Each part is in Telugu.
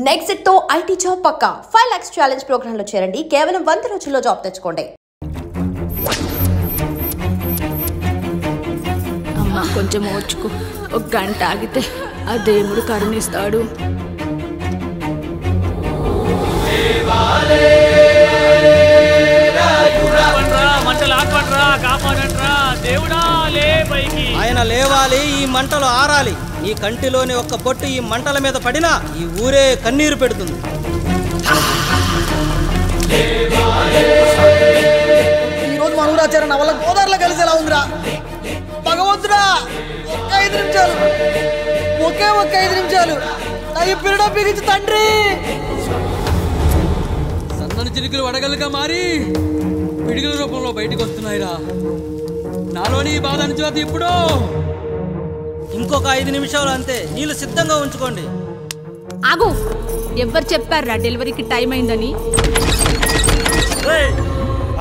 నెక్స్ట్ తో ఐటీ జాబ్ పక్కా 5 lakhs ఛాలెంజ్ ప్రోగ్రామ్ లో చేరండి. కేవలం 100 రోజుల్లో జాబ్ తెచ్చుకోండి. అమ్మా కొంచెం ఓర్చుకో, ఒక గంట ఆగితే ఆ దేవుడు కరుణిస్తాడు. ఆయన లేవాలి, ఈ మంటలు ఆరాలి. ఈ కంటిలోని ఒక్క బొట్టు ఈ మంటల మీద పడినా ఈ ఊరే కన్నీరు పెడుతుంది. ఈరోజు మన ఊరాచారం నా వల్ల గోదావరిలో కలిసేలా ఉందిరా. భగవంతుడా, ఒక్క 5 నిమిషాలు, ఒక్క 5 నిమిషాలు నా ఈ పిల్లడ పిలిచి తండ్రి. సన్నని చిరుకులు వడగలుగా మారి పిడుగుల రూపంలో బయటకు వస్తున్నాయిరా. నాలోని బాధ అనిచోది ఇప్పుడు. ఇంకొక 5 నిమిషాలు అంతే, నీళ్ళు సిద్ధంగా ఉంచుకోండి. ఆగు, ఎవ్వరు చెప్పారా డెలివరీకి టైం అయిందని?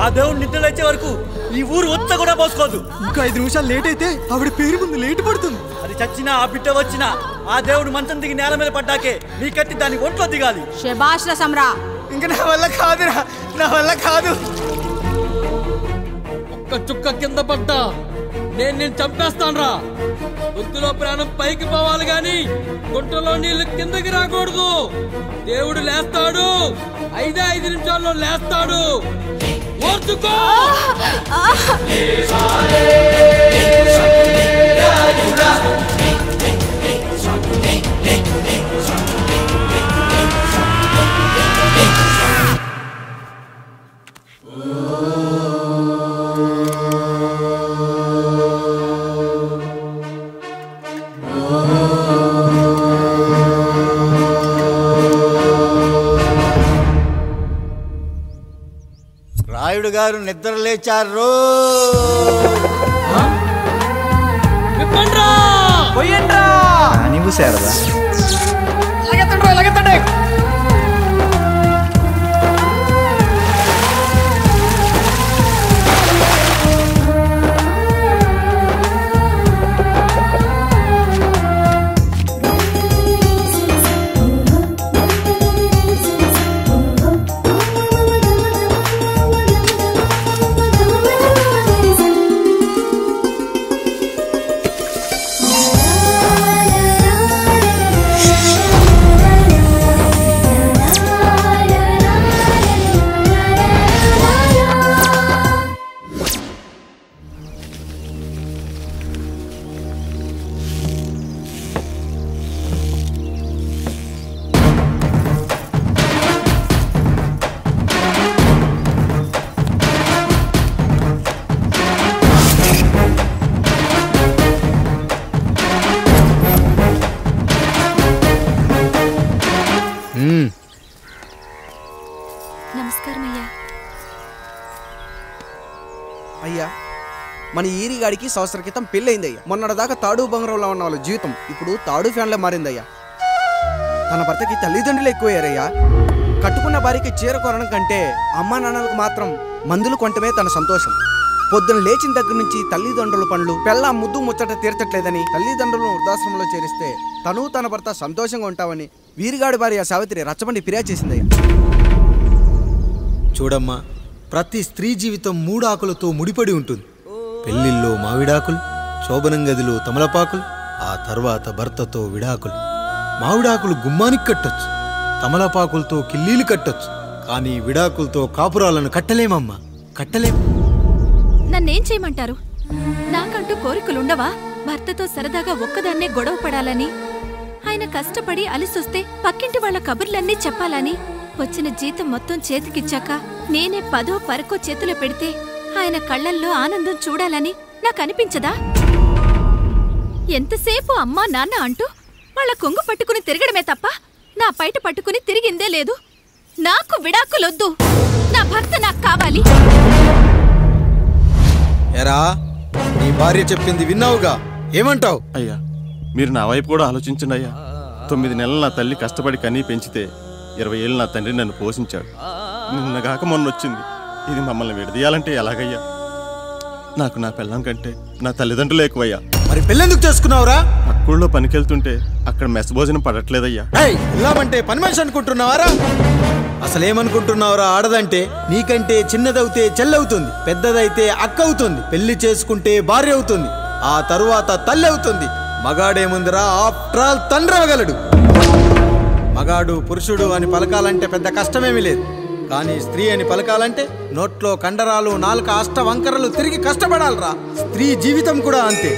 ఆ దేవుడు నిద్ర వచ్చే వరకు ఈ ఊరు ఒత్త కూడా పోసుకోదు. ఇంకా 5 నిమిషాలు లేట్ అయితే ఆవిడ పేరు ముందు లేట్ పడుతుంది. అది చచ్చినా ఆ బిడ్డ వచ్చినా ఆ దేవుడు మంచం దిగి నేల మీద పడ్డాకే నీ కత్తి దాని ఒంట్లో దిగాలి. శభాష్ రా సమ్రా. ఇంకా నా వల్ల కాదురా, నా వల్ల కాదు. ఒక్క చుక్క కింద పడ్డా నేను చంపేస్తానురా. గొంతులో ప్రాణం పైకి పోవాలి గాని గుంటలో నీళ్లు కిందకి రాకూడదు. దేవుడు లేస్తాడు, 5 నిమిషాల్లో లేస్తాడు. ఓర్చుకో. రాయుడు గారు నిద్ర లేచారు. నువ్వు శారదా లగెత్తండి. నమస్కారం అయ్యా. అయ్యా, మన ఈరిగాడికి సంవత్సరం క్రితం పెళ్ళయిందయ్యా. మొన్నటిదాకా తాడు బంగారంలో ఉన్న వాళ్ళ జీవితం ఇప్పుడు తాడు ఫ్యాన్లో మారిందయ్యా. తన భర్తకి తల్లిదండ్రులు ఎక్కువయ్యారయ్యా. కట్టుకున్న భార్యకి చీర కొనడం కంటే అమ్మా నాన్నలకు మాత్రం మందులు కొనటమే తన సంతోషం. పొద్దున లేచిన దగ్గర నుంచి తల్లిదండ్రుల పనులు, పెళ్ళ ముద్దు ముచ్చట తీర్చట్లేదని తల్లిదండ్రులను వృద్ధాశ్రమంలో చేరిస్తే తను తన భర్త సంతోషంగా ఉంటామని వీరిగాడి భార్య సావిత్రి రచ్చబండి ఫిర్యాదు చేసిందయ్యా. చూడమ్మా, ప్రతి స్త్రీ జీవితం 3 ఆకులతో ముడిపడి ఉంటుంది. పెళ్లిల్లో మావిడాకులు, శోభనం గదిలో తమలపాకులు, ఆ తర్వాత భర్తతో విడాకులు. మావిడాకులు గుమ్మానికి కట్టొచ్చు, తమలపాకులతో కిల్లీలు కట్టొచ్చు, కానీ విడాకులతో కాపురాలను కట్టలేమమ్మా, కట్టలేం. నన్నేం చేయమంటారు? నాకంటూ కోరికలుండవా? భర్తతో సరదాగా ఒక్కదాన్నే గొడవ పడాలని, ఆయన కష్టపడి అలిసొస్తే పక్కింటి వాళ్ళ కబుర్లన్నీ చెప్పాలని, వచ్చిన జీతం మొత్తం చేతికిచ్చాక నేనే 10వ 12వ చేతిలో పెడితే ఆయన కళ్ళల్లో ఆనందం చూడాలని నాకనిపించదా? ఎంతసేపు అమ్మా నాన్న అంటూ వాళ్ళ కొంగు పట్టుకుని తిరగడమే తప్ప నా పైట పట్టుకుని తిరిగిందే లేదు. నాకు విడాకులొద్దు, నా భర్త నాకు కావాలి. ఎరా, నీ భార్య చెప్పింది విన్నావుగా, ఏమంటావు? అయ్యా, మీరు నా వైపు కూడా ఆలోచించండి అయ్యా. 9 నెలలు నా తల్లి కష్టపడి కనీ పెంచితే 20 ఏళ్ళు నా తండ్రి నన్ను పోషించాడు. నిన్నగాక మొన్న వచ్చింది. ఇది మమ్మల్ని విడదీయాలంటే ఎలాగయ్యా? నాకు నా పెళ్ళం కంటే నా తల్లిదండ్రులు ఎక్కువయ్యా. మరి పెళ్ళెందుకు చేసుకున్నావురా? అక్కుల్లో పనికెళ్తుంటే అక్కడ మెస్ భోజనం పడట్లేదయ్యా. వెళ్ళామంటే పని మనిషి అనుకుంటున్నావారా? అసలేమనుకుంటున్నావురా? ఆడదంటే నీకంటే చిన్నదవుతే చెల్లవుతుంది, పెద్దదైతే అక్క అవుతుంది, పెళ్లి చేసుకుంటే భార్య అవుతుంది, ఆ తరువాత తల్లి అవుతుంది. మగాడేముందిరా, ఆఫ్టర్ ఆల్ తండ్రి అవ్వగలడు. మగాడు పురుషుడు అని పలకాలంటే పెద్ద కష్టమేమీ లేదు. కానీ స్త్రీ అని పలకాలంటే నోట్లో కండరాలు, నాలుక అష్టవంకరలు తిరిగి కష్టపడాలరా. స్త్రీ జీవితం కూడా అంతే.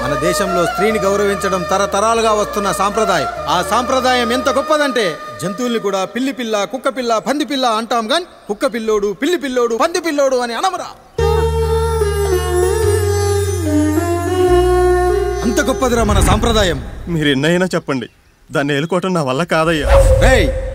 మన దేశంలో స్త్రీని గౌరవించడం తరతరాలుగా వస్తున్న సాంప్రదాయం. ఆ సాంప్రదాయం ఎంత గొప్పదంటే జంతువుల్ని కూడా పిల్లి పిల్ల, కుక్క పిల్ల, పంది పిల్ల అంటాం గాని కుక్క పిల్లోడు, పిల్లి పిల్లోడు, పంది పిల్లోడు అని అనమరా. అంత గొప్పదిరా మన సాంప్రదాయం. మీరు ఎన్నైనా చెప్పండి, దాన్ని ఏలుకోవటం నా వల్ల కాదయ్యా.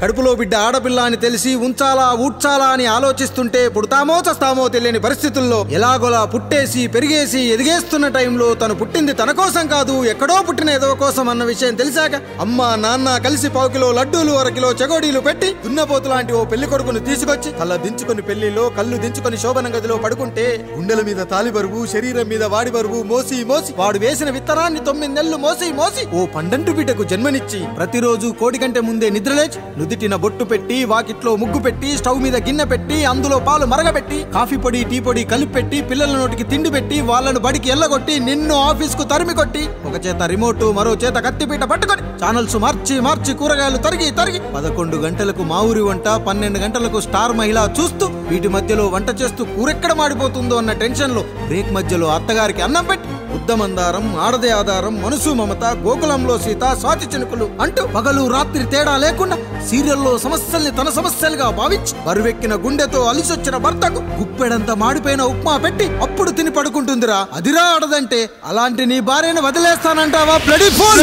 కడుపులో బిడ్డ ఆడపిల్ల అని తెలిసి ఉంచాలా ఊడ్చాలా అని ఆలోచిస్తుంటే పుడతామో చస్తామో తెలియని పరిస్థితుల్లో ఎలాగోలా పుట్టేసి పెరిగేసి ఎదిగేస్తున్న టైంలో తను పుట్టింది తన కోసం కాదు, ఎక్కడో పుట్టిన ఏదో కోసం అన్న విషయం తెలిసాక అమ్మ నాన్న కలిసి 1 కిలో లడ్డూలు, 1 కిలో చెగోడీలు పెట్టి దున్నపోతు లాంటి ఓ పెళ్లి కొడుకును తీసుకొచ్చి తల దించుకొని పెళ్లిలో కళ్ళు దించుకొని శోభన గదిలో పడుకుంటే గుండెల మీద తాలి బరువు, శరీరం మీద వాడి బరువు మోసి మోసి వాడు వేసిన విత్తనాన్ని 9 నెలలు మోసి మోసి ఓ పండంటు బిడ్డకు జన్మనిచ్చి ప్రతిరోజు కోడి కంటే ముందే నిద్రలేచి నుదిటిన బొట్టు పెట్టి, వాకిట్లో ముగ్గు పెట్టి, స్టవ్ మీద గిన్నె పెట్టి, అందులో పాలు మరగబెట్టి, కాఫీ పొడి టీ పొడి కలిపి పెట్టి, పిల్లల నోటికి తిండి పెట్టి, వాళ్ళను బడికి ఎల్లగొట్టి, నిన్ను ఆఫీస్ కు తరిమి కొట్టి, ఒక చేత రిమోట్ మరో చేత కత్తిపీట పట్టుకొని ఛానల్స్ మార్చి మార్చి కూరగాయలు తరిగి 11 గంటలకు మా ఊరి వంట, 12 గంటలకు స్టార్ మహిళ చూస్తూ, వీటి మధ్యలో వంట చేస్తూ కూరెక్కడ మాడిపోతుందో అన్న టెన్షన్ లో బ్రేక్ మధ్యలో అత్తగారికి అన్నం పెట్టి, ఉద్దమందారం, ఆడదే ఆధారం, మనసు మమత, గోకులంలో సీత, స్వాతి చినుకులు అంటూ పగలు రాత్రి తేడా లేకుండా సీరియల్లో సమస్యల్ని తన సమస్యలుగా భావించి బరువెక్కిన గుండెతో అలిసొచ్చిన భర్తకు గుప్పెడంత మాడిపోయిన ఉప్మా పెట్టి అప్పుడు తిని పడుకుంటుందిరా. అదిరా ఆడదంటే. అలాంటి నీ భార్యను వదిలేస్తానంటావా? Bloody fool!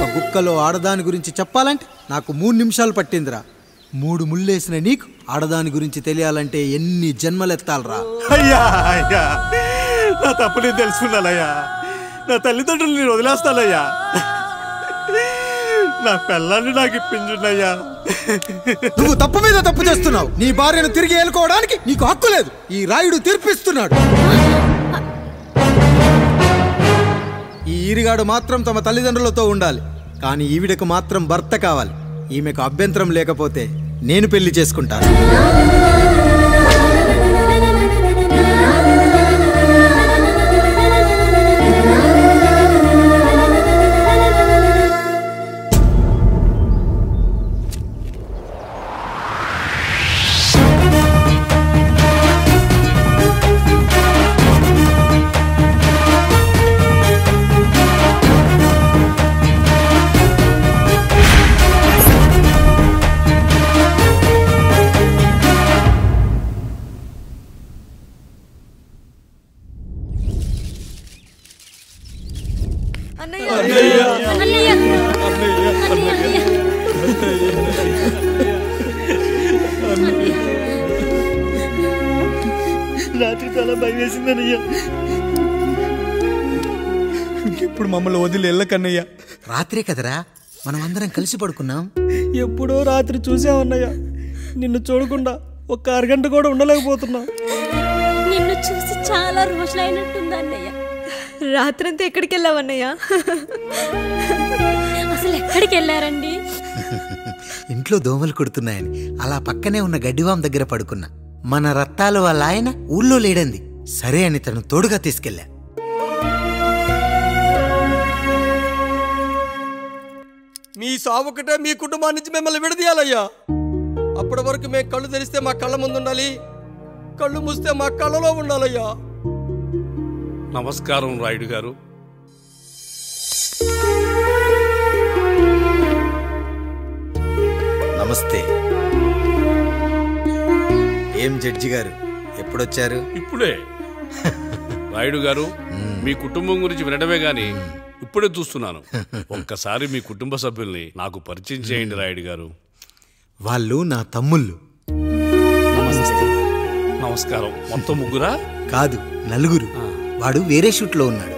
ఒక గుక్కలో ఆడదాని గురించి చెప్పాలంటే నాకు 3 నిమిషాలు పట్టిందిరా. 3 ముళ్ళేసిన నీకు ఆడదాని గురించి తెలియాలంటే ఎన్ని జన్మలెత్తాలరా. అయ్యా అయ్యా, నా తప్పు నేను తెలుసుకున్నానయ్యా. నా తల్లిదండ్రులు నేను వదిలేస్తానయ్యా. నా పిల్లల్ని నాకు ఇప్పించున్నాయ్యా. నువ్వు తప్పు మీద తప్పు చేస్తున్నావు. నీ భార్యను తిరిగి ఏలుకోవడానికి నీకు హక్కు లేదు. ఈ రాయుడు తీర్పిస్తున్నాడు. ఈ ఈరిగాడు మాత్రం తమ తల్లిదండ్రులతో ఉండాలి, కానీ ఈవిడకు మాత్రం భర్త కావాలి. ఈమెకు అభ్యంతరం లేకపోతే నేను పెళ్లి చేసుకుంటాను. రాత్రి చాలా భయం వేసిందనయ్యా. ఇప్పుడు మమ్మల్ని వదిలి వెళ్ళకన్నయ్యా. రాత్రే కదరా మనం అందరం కలిసి పడుకున్నాం. ఎప్పుడో రాత్రి చూసామన్నయ్య. నిన్ను చూడకుండా 1 అరగంట కూడా ఉండలేకపోతున్నా. నిన్ను చూసి చాలా రోజులైనట్టుంది అన్నయ్య. రాత్రంతా ఎక్కడికి వెళ్ళావన్నయ్య? అసలు ఎక్కడికి వెళ్ళారండి? ఇంట్లో దోమలు కుడుతున్నాయని అలా పక్కనే ఉన్న గడ్డివాం దగ్గర పడుకున్నా. మన రత్తాలు వాళ్ళ ఆయన ఊళ్ళో లేడంది. సరే అని తను తోడుగా తీసుకెళ్ళా. మీ సావుకటే మీ కుటుంబాన్ని నుంచి మిమ్మల్ని విడదీయాలయ్యా. అప్పటి వరకు మేము కళ్ళు తెరిస్తే మా కళ్ళ ముందు ఉండాలి, కళ్ళు మూస్తే మా కళ్ళలో ఉండాలయ్యా. నమస్కారం రాయుడు గారు. నమస్తే. ఏం జడ్జి గారు ఎప్పుడొచ్చారు? ఇప్పుడే. రాయుడు గారు, మీ కుటుంబం గురించి వినడమే గాని ఇప్పుడే చూస్తున్నాను. ఒక్కసారి మీ కుటుంబ సభ్యుల్ని నాకు పరిచయం చేయండి రాయుడు గారు. వాళ్ళు నా తమ్ముళ్ళు. నమస్కారం. మొత్తం ముగ్గురా? కాదు, 4. వాడు వేరే షూట్లో ఉన్నాడు.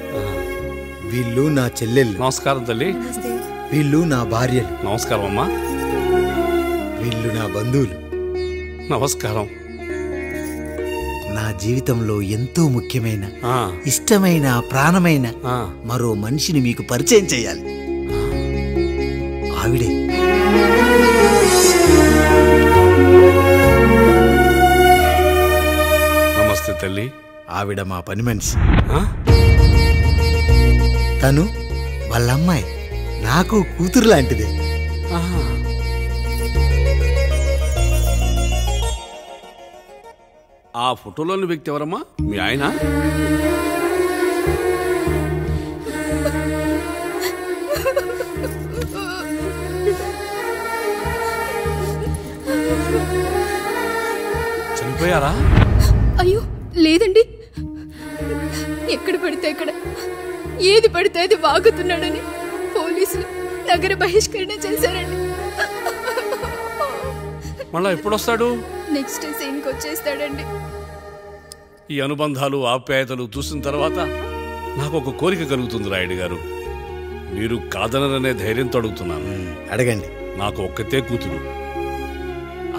వీళ్ళు నా చెల్లెళ్ళు. నమస్కారం తల్లి. వీళ్ళు నా భార్యలు. నమస్కారం అమ్మా. వీళ్ళు నా బంధువులు. నమస్కారం. నా జీవితంలో ఎంతో ముఖ్యమైన, ఇష్టమైన, ప్రాణమైన మరో మనిషిని మీకు పరిచయం చేయాలి. ఆవిడే నమస్తే తల్లి. ఆవిడ మా పని మనిషి. తను వాళ్ళ అమ్మాయి, నాకు కూతురు లాంటిదే. ఆ ఫోటోలోని వ్యక్తి ఎవరమ్మా? మీ ఆయన? చనిపోయారా? అయ్యో లేదండి, ఎక్కడ పడితే అక్కడ ఏది పడితే అది వాగుతున్నాడని పోలీసులు నగర బహిష్కరణ చేశారండి. మళ్ళా ఎప్పుడొస్తాడు? నెక్స్ట్ సీన్కి వచ్చేస్తాడండి. ఈ అనుబంధాలు, ఆప్యాయతలు చూసిన తర్వాత నాకు ఒక కోరిక కలుగుతుంది రాయుడు గారు. మీరు కాదనరనే ధైర్యంతో అడుగుతున్నాను. అడగండి. నాకు ఒక్కతే కూతురు.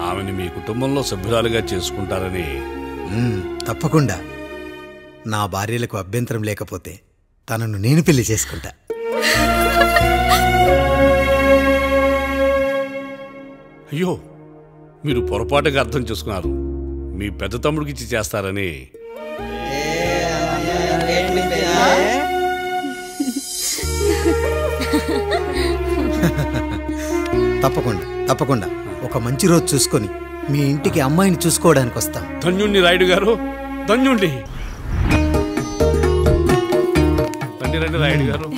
ఆమెను మీ కుటుంబంలో సభ్యురాలుగా చేసుకుంటారని. తప్పకుండా. నా భార్యలకు అభ్యంతరం లేకపోతే తనను నేను పెళ్లి చేసుకుంటా. అయ్యో, మీరు పొరపాటుగా అర్థం చేసుకున్నారు. మీ పెద్ద తమ్ముడికి ఇచ్చి చేస్తారని. తప్పకుండా తప్పకుండా ఒక మంచి రోజు చూసుకొని మీ ఇంటికి అమ్మాయిని చూసుకోవడానికి వస్తాం. ధన్యుణ్ణి రాయుడు గారు, ధన్యుణ్ణి. రండి రండి రాయుడు గారు.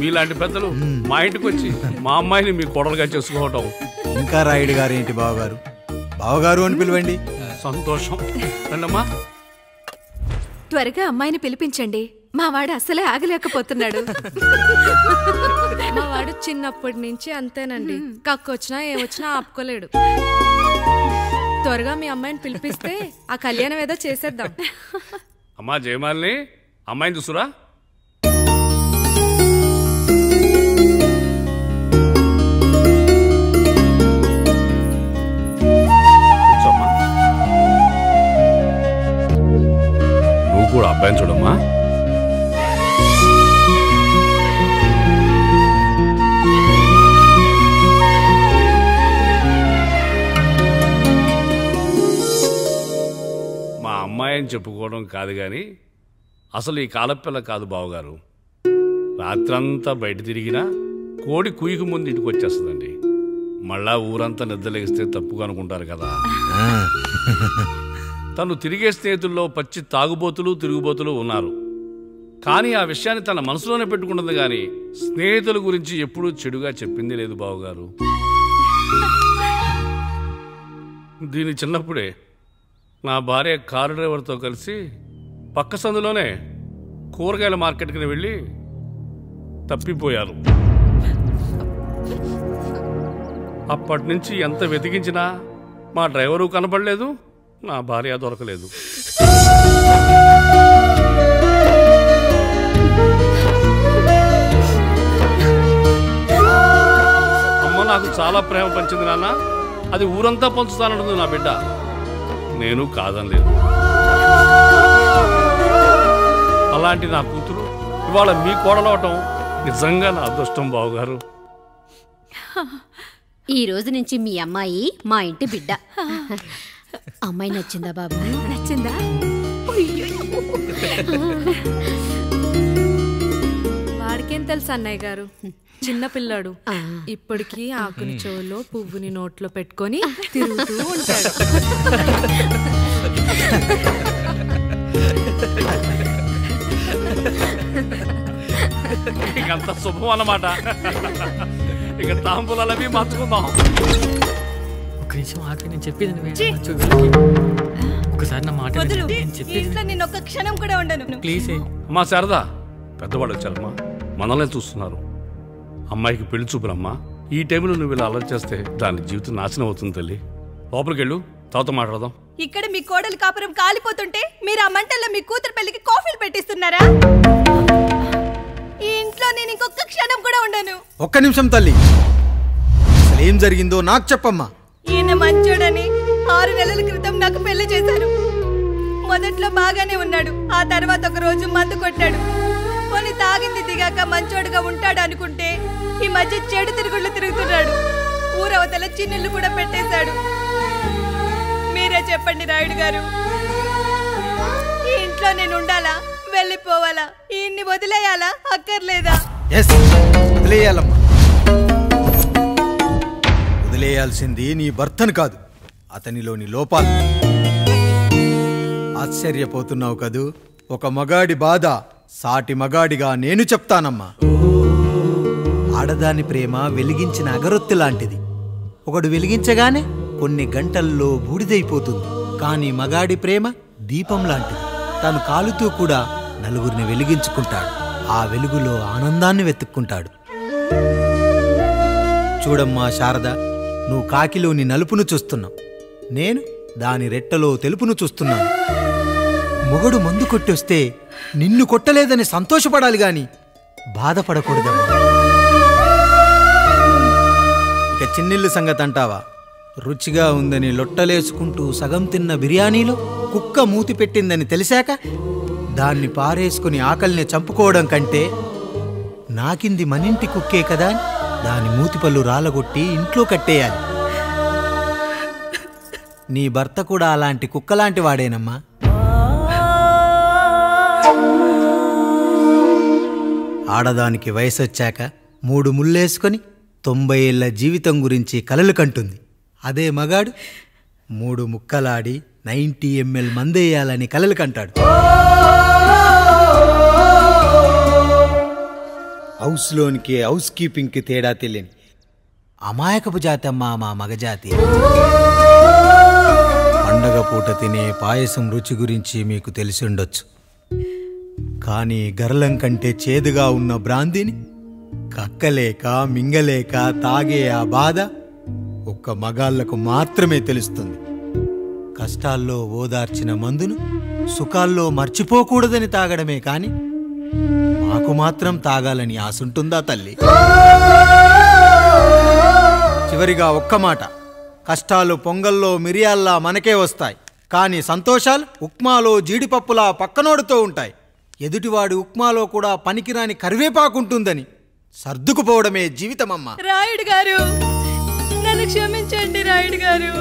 మీలాంటి పెద్దలు మా ఇంటికి వచ్చి మా అమ్మాయిని మీ కోడలుగా చేసుకోవటం. ఇంకా రాయుడు గారు ఏంటి బావగారు? బావగారు అని పిలవండి. సంతోషం. రండమ్మా. త్వరగా అమ్మాయిని పిలిపించండి. మా వాడు అసలే ఆగలేకపోతున్నాడు. మా వాడు చిన్నప్పటి నుంచి అంతేనండి. కక్కొచ్చినా ఏమొచ్చినా ఆపుకోలేడు. త్వరగా మీ అమ్మాయిని పిలిపిస్తే ఆ కళ్యాణం ఏదో చేసేద్దాం. అమ్మా జయమాలిని, అమ్మాయిని చూసురా. నువ్వు కూడా అబ్బాయిని చూడమ్మా. మా అమ్మాయి అని చెప్పుకోవడం కాదు కానీ అసలు ఈ కాలపిల్ల కాదు బావగారు. రాత్రంతా బయట తిరిగినా కోడి కుయ్యకు ముందు ఇంటికి వచ్చేస్తుందండి. మళ్ళా ఊరంతా నిద్రలేగిస్తే తప్పుగా అనుకుంటారు కదా. తను తిరిగే స్నేహితుల్లో పచ్చి తాగుబోతులు, తిరుగుబోతులు ఉన్నారు. కానీ ఆ విషయాన్ని తన మనసులోనే పెట్టుకుంటుంది. కానీ స్నేహితుల గురించి ఎప్పుడూ చెడుగా చెప్పింది లేదు బావగారు. దీని చిన్నప్పుడే నా భార్య కారు డ్రైవర్తో కలిసి పక్క సందులోనే కూరగాయల మార్కెట్కి వెళ్ళి తప్పిపోయారు. అప్పటి నుంచి ఎంత వెతికించినా మా డ్రైవరు కనపడలేదు, నా భార్య దొరకలేదు. అమ్మ నాకు చాలా ప్రేమ పంచింది నాన్న. అది ఊరంతా పంచుతానంటుంది నా బిడ్డ. నేను కాదనలేదు. అలాంటి నా కూతురు ఇవాళ మీ కోడలవటం నిజంగా నా అదృష్టం బావగారు. ఈ రోజు నుంచి మీ అమ్మాయి మా ఇంటి బిడ్డ. అమ్మాయి నచ్చిందా బాబు? నచ్చిందా? వాడికేం తెలుసు అన్నయ్య గారు, చిన్న పిల్లాడు. ఇప్పటికీ ఆకుని చెవులో పువ్వుని నోట్లో పెట్టుకొని తిరుగుతూ ఉంటాడు. ఇంకంత శుభం అన్నమాట. ఇక తాంబూలవి మార్చుకుందాం. ఒక నిమిషం ఆగి, నేను చెప్పేది ఒకసారి నా మాట నేను ఒక్క క్షణం కూడా ఉండను. ప్లీజ్. అమ్మా శారదా, పెద్దవాళ్ళు వచ్చారమ్మా, మనల్ని చూస్తున్నారు. అమ్మాయికి పెళ్లి చూపురమ్మా. ఈ టైంలో నువ్వు ఇలా అలర్ట్ చేస్తే దాని జీవితం నాశనం అవుతుంది తల్లి. లోపలికి వెళ్ళు, తర్వాత మాట్లాడదాం. ఇక్కడ మీ కోడలు కాపురం కాలిపోతుంటే మీరు ఆ మంటల్లో మీ కూతురు పెళ్లికి కాఫీలు పెట్టిస్తున్నారా? ఈ ఇంట్లో నేను ఇంకొక క్షణం కూడా ఉండను. ఒక్క నిమిషం తల్లి, అసలు ఏం జరిగిందో నాకు చెప్పమ్మా. ఈయన మంచోడని 6 నెలల క్రితం నాకు పెళ్లి చేశారు. మొదట్లో బాగానే ఉన్నాడు. ఆ తర్వాత ఒక రోజు మందు కొట్టాడు. కొన్ని తాగింది దిగాక మంచోడుగా ఉంటాడు అనుకుంటే ఈ మధ్య చెడు తిరుగుళ్ళు తిరుగుతున్నాడు. ఊరవతల చిన్నిళ్ళు కూడా పెట్టేశాడు. మీరే చెప్పండి రాయుడు గారు, ఈ ఇంట్లో నేను ఉండాలా, వెళ్ళిపోవాలా, ఈయన్ని వదిలేయాలా, అక్కర్లేదా? వదిలేయాలమ్మా. వదిలేయాల్సింది నీ భర్తను కాదు, అతనిలోని లోపాలు. ఆశ్చర్యపోతున్నావు కదూ? ఒక మగాడి బాధ సాటి మగాడిగా నేను చెప్తానమ్మా. ఆడదాని ప్రేమ వెలిగించిన అగరొత్తి లాంటిది. ఒకడు వెలిగించగానే కొన్ని గంటల్లో బూడిదైపోతుంది. కానీ మగాడి ప్రేమ దీపం లాంటిది. తను కాలుతూ కూడా నలుగురిని వెలిగించుకుంటాడు. ఆ వెలుగులో ఆనందాన్ని వెతుక్కుంటాడు. చూడమ్మా శారద, నువ్వు కాకిలోని నలుపును చూస్తున్నావు, నేను దాని రెట్టలో తెలుపును చూస్తున్నాను. మొగడు మందు కొట్టొస్తే నిన్ను కొట్టలేదని సంతోషపడాలి గాని బాధపడకూడదమ్మా. ఇక చిన్నిల్లు సంగతి అంటావా? రుచిగా ఉందని లొట్టలేసుకుంటూ సగం తిన్న బిర్యానీలో కుక్క మూతి పెట్టిందని తెలిసాక దాన్ని పారేసుకుని ఆకలిని చంపుకోవడం కంటే నాకింది మనింటి కుక్కే కదా అని దాని మూతిపళ్ళు రాలగొట్టి ఇంట్లో కట్టేయాలి. నీ భర్త కూడా అలాంటి కుక్కలాంటి వాడేనమ్మా. ఆడదానికి వయసొచ్చాక 3 ముళ్ళేసుకొని 90 ఏళ్ల జీవితం గురించి కలలు కంటుంది. అదే మగాడు 3 ముక్కలాడి 90 ml మందేయాలని కలలు కంటాడు. హౌస్లోనికి హౌస్ కీపింగ్కి తేడా తెలియని అమాయకపు జాతి అమ్మా మా మగజాతి. పండగ పూట తినే పాయసం రుచి గురించి మీకు తెలిసి ఉండొచ్చు. కానీ గర్లం కంటే చేదుగా ఉన్న బ్రాందీని కక్కలేక మింగలేక తాగే ఆ బాధ ఒక్క మగాళ్లకు మాత్రమే తెలుస్తుంది. కష్టాల్లో ఓదార్చిన మందును సుఖాల్లో మర్చిపోకూడదని తాగడమే కాని మాకు మాత్రం తాగాలని ఆశుంటుందా తల్లి? చివరిగా ఒక్క మాట, కష్టాలు పొంగల్లో మిరియాల్లా మనకే వస్తాయి, కానీ సంతోషాలు ఉప్మాలో జీడిపప్పులా పక్కనోడుతూ ఉంటాయి. ఎదుటివాడి ఉప్మాలో కూడా పనికిరాని కరివేపాకుంటుందని సర్దుకుపోవడమే జీవితమమ్మా. రాయుడు గారు, నన్ను క్షమించండి. రాయుడు గారు,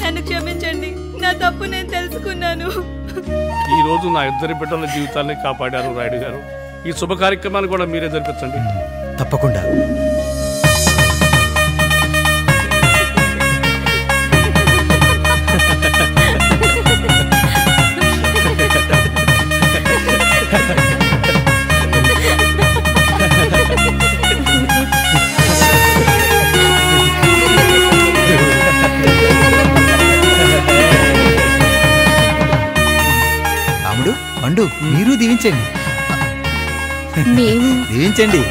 నన్ను క్షమించండి. నా తప్పు నేను తెలుసుకున్నాను. ఈ రోజు నా 2 బిడ్డల జీవితాన్ని కాపాడారు రాయుడు గారు. ఈ శుభ కార్యక్రమాన్ని కూడా మీరే జరిపించండి. తప్పకుండా. రాముడు, పండు, మీరు దీవించండి. దీవించండి.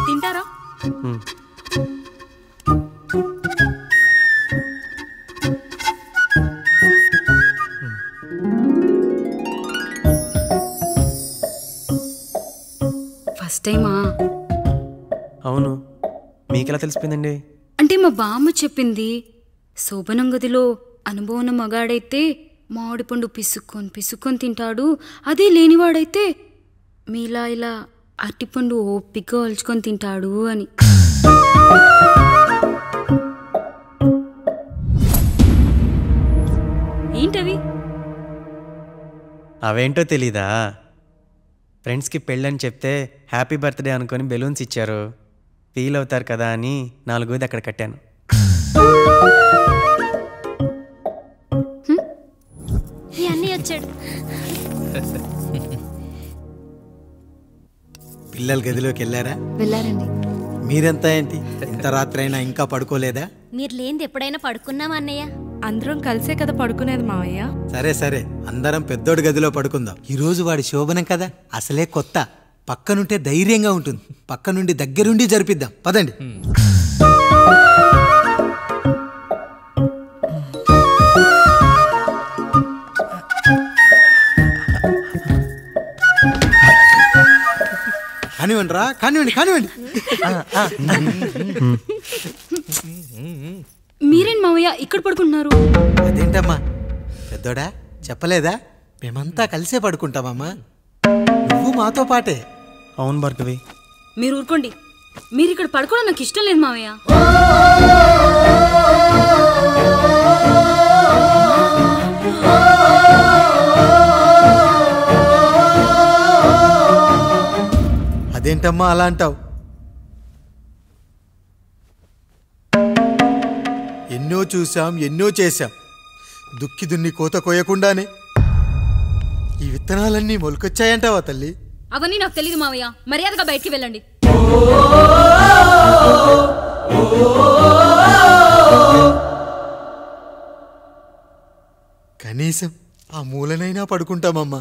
తింటారా? ఫస్ట్ టైమా? అవును, మీకెలా తెలిసిపోయిందండి? అంటే మా బామ్మ చెప్పింది. శోభనం గదిలో అనుభవం మగాడైతే మామిడి పండు పిసుక్కొని తింటాడు, అదే లేనివాడైతే మీలా ఇలా అరటిపండు ఓపిగ్గా ఒలుచుకొని తింటాడు అని. ఏంటవి? అవేంటో తెలీదా? ఫ్రెండ్స్కి పెళ్ళని చెప్తే హ్యాపీ బర్త్డే అనుకొని బెలూన్స్ ఇచ్చారు. ఫీల్ అవుతారు కదా అని 4 అక్కడ కట్టాను. అన్నీ వచ్చాడు. పిల్లల గదిలోకి వెళ్ళారా? వెళ్ళారండి. మీరెంత ఏంటి ఇంత రాత్రి అయినా ఇంకా పడుకోలేదా? మీరు లేనిది ఎప్పుడైనా పడుకున్నామా అన్నయ్య? అందరం కలిసే కదా పడుకునేది మావయ్య. సరే సరే, అందరం పెద్దోడి గదిలో పడుకుందాం. ఈ రోజు వాడి శోభనం కదా, అసలే కొత్త. పక్కనుంటే ధైర్యంగా ఉంటుంది. పక్క నుండి దగ్గరుండి జరిపిద్దాం. పదండి. కానివ్వండి రా, కానివ్వండి కానివ్వండి. మీరేం మావయ్య ఇక్కడ పడుకుంటున్నారు? అదేంటమ్మా పెద్దోడా, చెప్పలేదా? మేమంతా కలిసే పడుకుంటామమ్మా. నువ్వు మాతో పాటే. అవును భార్గవి. మీరు ఊరుకోండి. మీరు ఇక్కడ పడుకోవడం నాకు ఇష్టం లేదు మావయ్య. అదేంటమ్మా అలా అంటావు? ఎన్నో చూసాం, ఎన్నో చేశాం. దుక్కి దున్ని కోత కోయకుండానే ఈ విత్తనాలన్నీ మొలకొచ్చాయంటావా తల్లి? అవన్నీ నాకు తెలియదు మావయ్య. మర్యాదగా బయటికి వెళ్ళండి. కనీసం ఆ మూలనైనా పడుకుంటామమ్మా.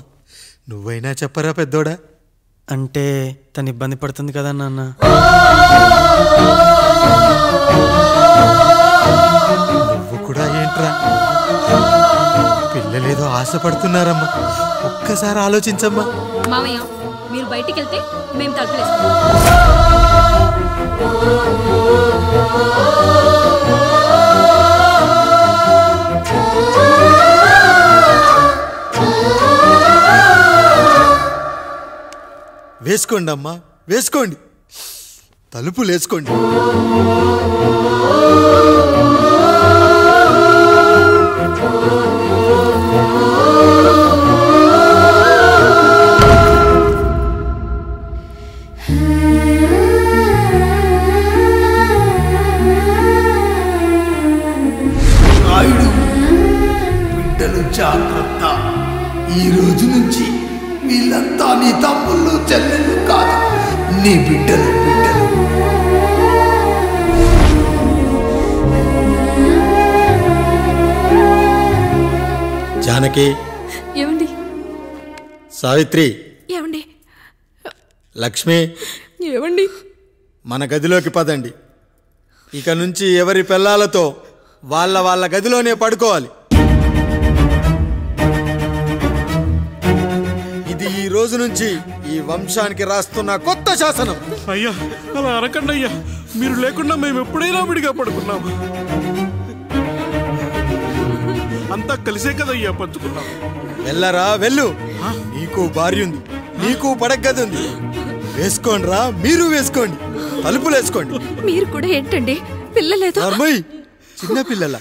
నువ్వైనా చెప్పరా పెద్దోడా? అంటే తను ఇబ్బంది పడుతుంది కదా నాన్న. నువ్వు కూడా ఏంట్రా, పిల్లలేదో ఆశపడుతున్నారమ్మా. ఒక్కసారి ఆలోచించమ్మా. మావయ్య మీరు బయటికి వెళ్తే మేము తలుపులేస్తాం. వేసుకోండి అమ్మా, వేసుకోండి. తలుపులు వేసుకోండి. నాయుడు, బిడ్డలు జాగ్రత్త. ఈ రోజు నుంచి వీళ్ళంతా నీ తమ్ముళ్ళు చెల్లెళ్ళు కాదు, నీ బిడ్డలు. జానకి, ఏమండి? సావిత్రి, ఏమండి? లక్ష్మి, ఏమండి? మన గదిలోకి పదండి. ఇక నుంచి ఎవరి పిల్లలతో వాళ్ళ గదిలోనే పడుకోవాలి. ఇది ఈ రోజు నుంచి ఈ వంశానికి రాస్తున్న కొత్త శాసనం. అయ్యా అలా అరకండి అయ్యా. మీరు లేకుండా మేము ఎప్పుడైనా విడిగా పడుకున్నాము. అంతా కలిసే కదయ్యా పంచుకున్నాం. వెళ్ళరా వెళ్ళు. నీకు భార్య ఉంది, నీకు పడగది ఉంది. వేసుకోండి రా, మీరు వేసుకోండి. తలుపులు వేసుకోండి. మీరు కూడా ఏంటండి పిల్లలేదు? చిన్న పిల్లల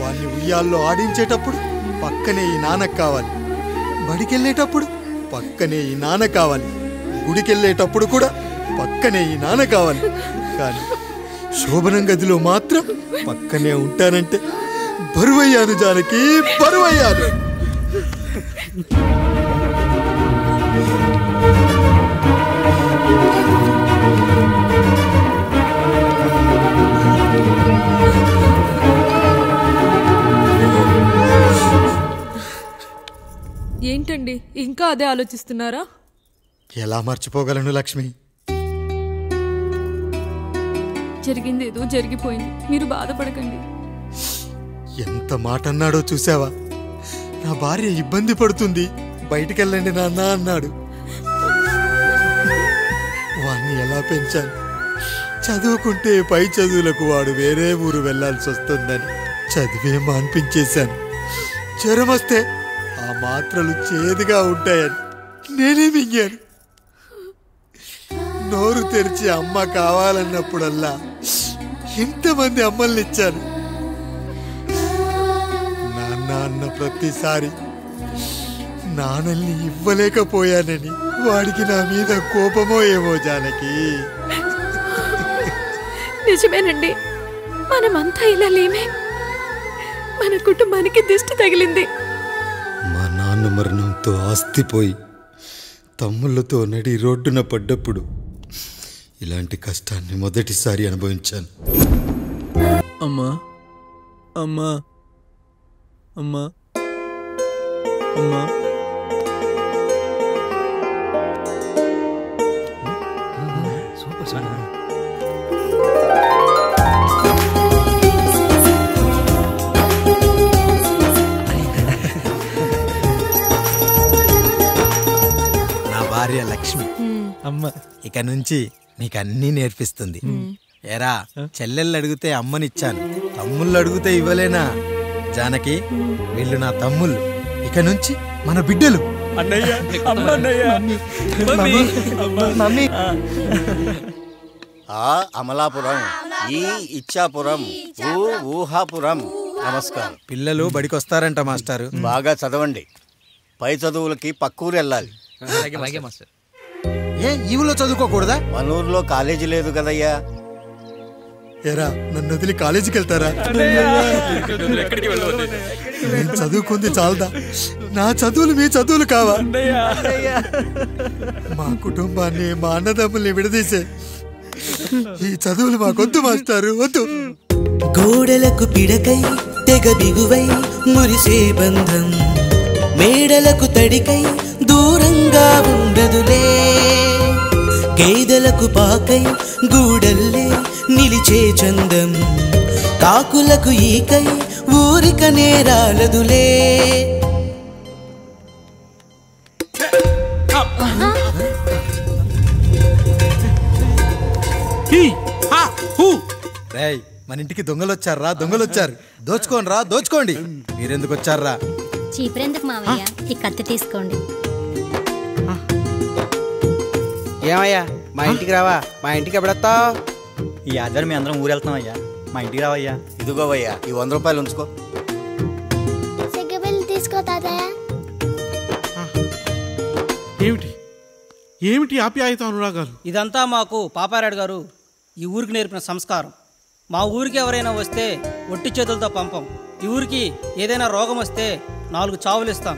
వాడిని ఉయ్యాల్లో ఆడించేటప్పుడు పక్కనే ఈ నాన్న కావాలి. బడికెళ్ళేటప్పుడు పక్కనే ఈ నాన్న కావాలి. గుడికెళ్ళేటప్పుడు కూడా పక్కనే ఈ నాన్న కావాలి. కానీ శోభనం గదిలో మాత్రం పక్కనే ఉంటానంటే బరువయ్యాను జానకి, బరువయ్యాను. ఏంటండి ఇంకా అదే ఆలోచిస్తున్నారా? ఎలా మర్చిపోగలను లక్ష్మి? జరిగింది ఏదో జరిగిపోయింది, మీరు బాధపడకండి. ఎంత మాట అన్నాడో చూసావా? నా భార్య ఇబ్బంది పడుతుంది, బయటికెళ్ళండి నాన్న అన్నాడు. వాణ్ణి ఎలా పెంచాను? చదువుకుంటే పై చదువులకు వాడు వేరే ఊరు వెళ్లాల్సి వస్తుందని చదివే మాన్పించేశాను. జ్వరం వస్తే ఆ మాత్రలు చేదుగా ఉంటాయని నేనే మింగాను. నోరు తెరిచి అమ్మ కావాలన్నప్పుడల్లా ఎంతమంది అమ్మల్ని ఇచ్చాను. నాన్న అన్న ప్రతిసారి నాన్నల్ని ఇవ్వలేకపోయానని వాడికి నా మీద కోపమో ఏమో జానకి. నిజమేనండి, మనమంతా ఇలా లేమే. మన కుటుంబానికి దిష్టి తగిలింది. మా నాన్న మరణంతో ఆస్తిపోయి తమ్ముళ్ళతో నడి రోడ్డున పడ్డప్పుడు ఇలాంటి కష్టాన్ని మొదటిసారి అనుభవించాను. అమ్మా అమ్మా అమ్మా అమ్మా నా భార్య లక్ష్మి అమ్మ ఇక నుంచి నీకు అన్నీ నేర్పిస్తుంది. ఎరా చెల్లెళ్ళు అడిగితే అమ్మనిచ్చాను, తమ్ముళ్ళు అడిగితే ఇవ్వలేనా? జానకి, వీళ్ళు నా తమ్ముళ్ళు, ఇక నుంచి మన బిడ్డలు. ఆ అమలాపురం, ఈ ఇచ్చాపురం, ఊహాపురం. నమస్కారం. పిల్లలు బడికొస్తారంట మాస్టారు. బాగా చదవండి, పై చదువులకి పక్కూరు వెళ్ళాలి. ఏ ఈ ఊళ్ళో చదువుకోకూడదా? మన ఊర్లో కాలేజీ లేదు కదయ్యా. ఎరా నన్ను వదిలి కాలేజీకి వెళ్తారా? నేను చదువుకుంది చాలదా? నా చదువులు మీ చదువులు కావా? మా కుటుంబాన్ని, మా అన్నదమ్ముల్ని విడదీసే ఈ చదువులు మాకొద్దు మాస్టారు, వద్దు. గోడలకు పిడకై తెగ బిగువై మురిసే బంధం, మేడలకు తడికై దూరంగా ఉండదులే. గేదెలకు పాకై గూడల్లే నిలిచే చందం, కాకులకు ఈకై ఊరిక నేరాలదులే. రేయ్, మన ఇంటికి దొంగలొచ్చారా? దొంగలొచ్చారు. దోచుకోండి రా, దోచుకోండి. మీరెందుకు వచ్చారా? చీపురెందుకు మావయ్య, ఈ కత్తి తీసుకోండి. ఏమయ్యా, మా ఇంటికి రావా? మా ఇంటికి ఎప్పుడొస్తావు? ఈ ఆధారం మీ అందరం ఊరెళ్తాం అయ్యా, మా ఇంటికి రావయ్యా. ఇదిగోవయ్యా, ఈ 100 రూపాయలు ఉంచుకో. తీసుకో తాతయ్య. ఏమిటి ఏమిటి ఆప్యాయత అనురాగాలు? ఇదంతా మాకు పాపారాయుడు గారు ఈ ఊరికి నేర్పిన సంస్కారం. మా ఊరికి ఎవరైనా వస్తే ఒట్టి చేతులతో పంపం. ఈ ఊరికి ఏదైనా రోగం వస్తే 4 చావులు ఇస్తాం.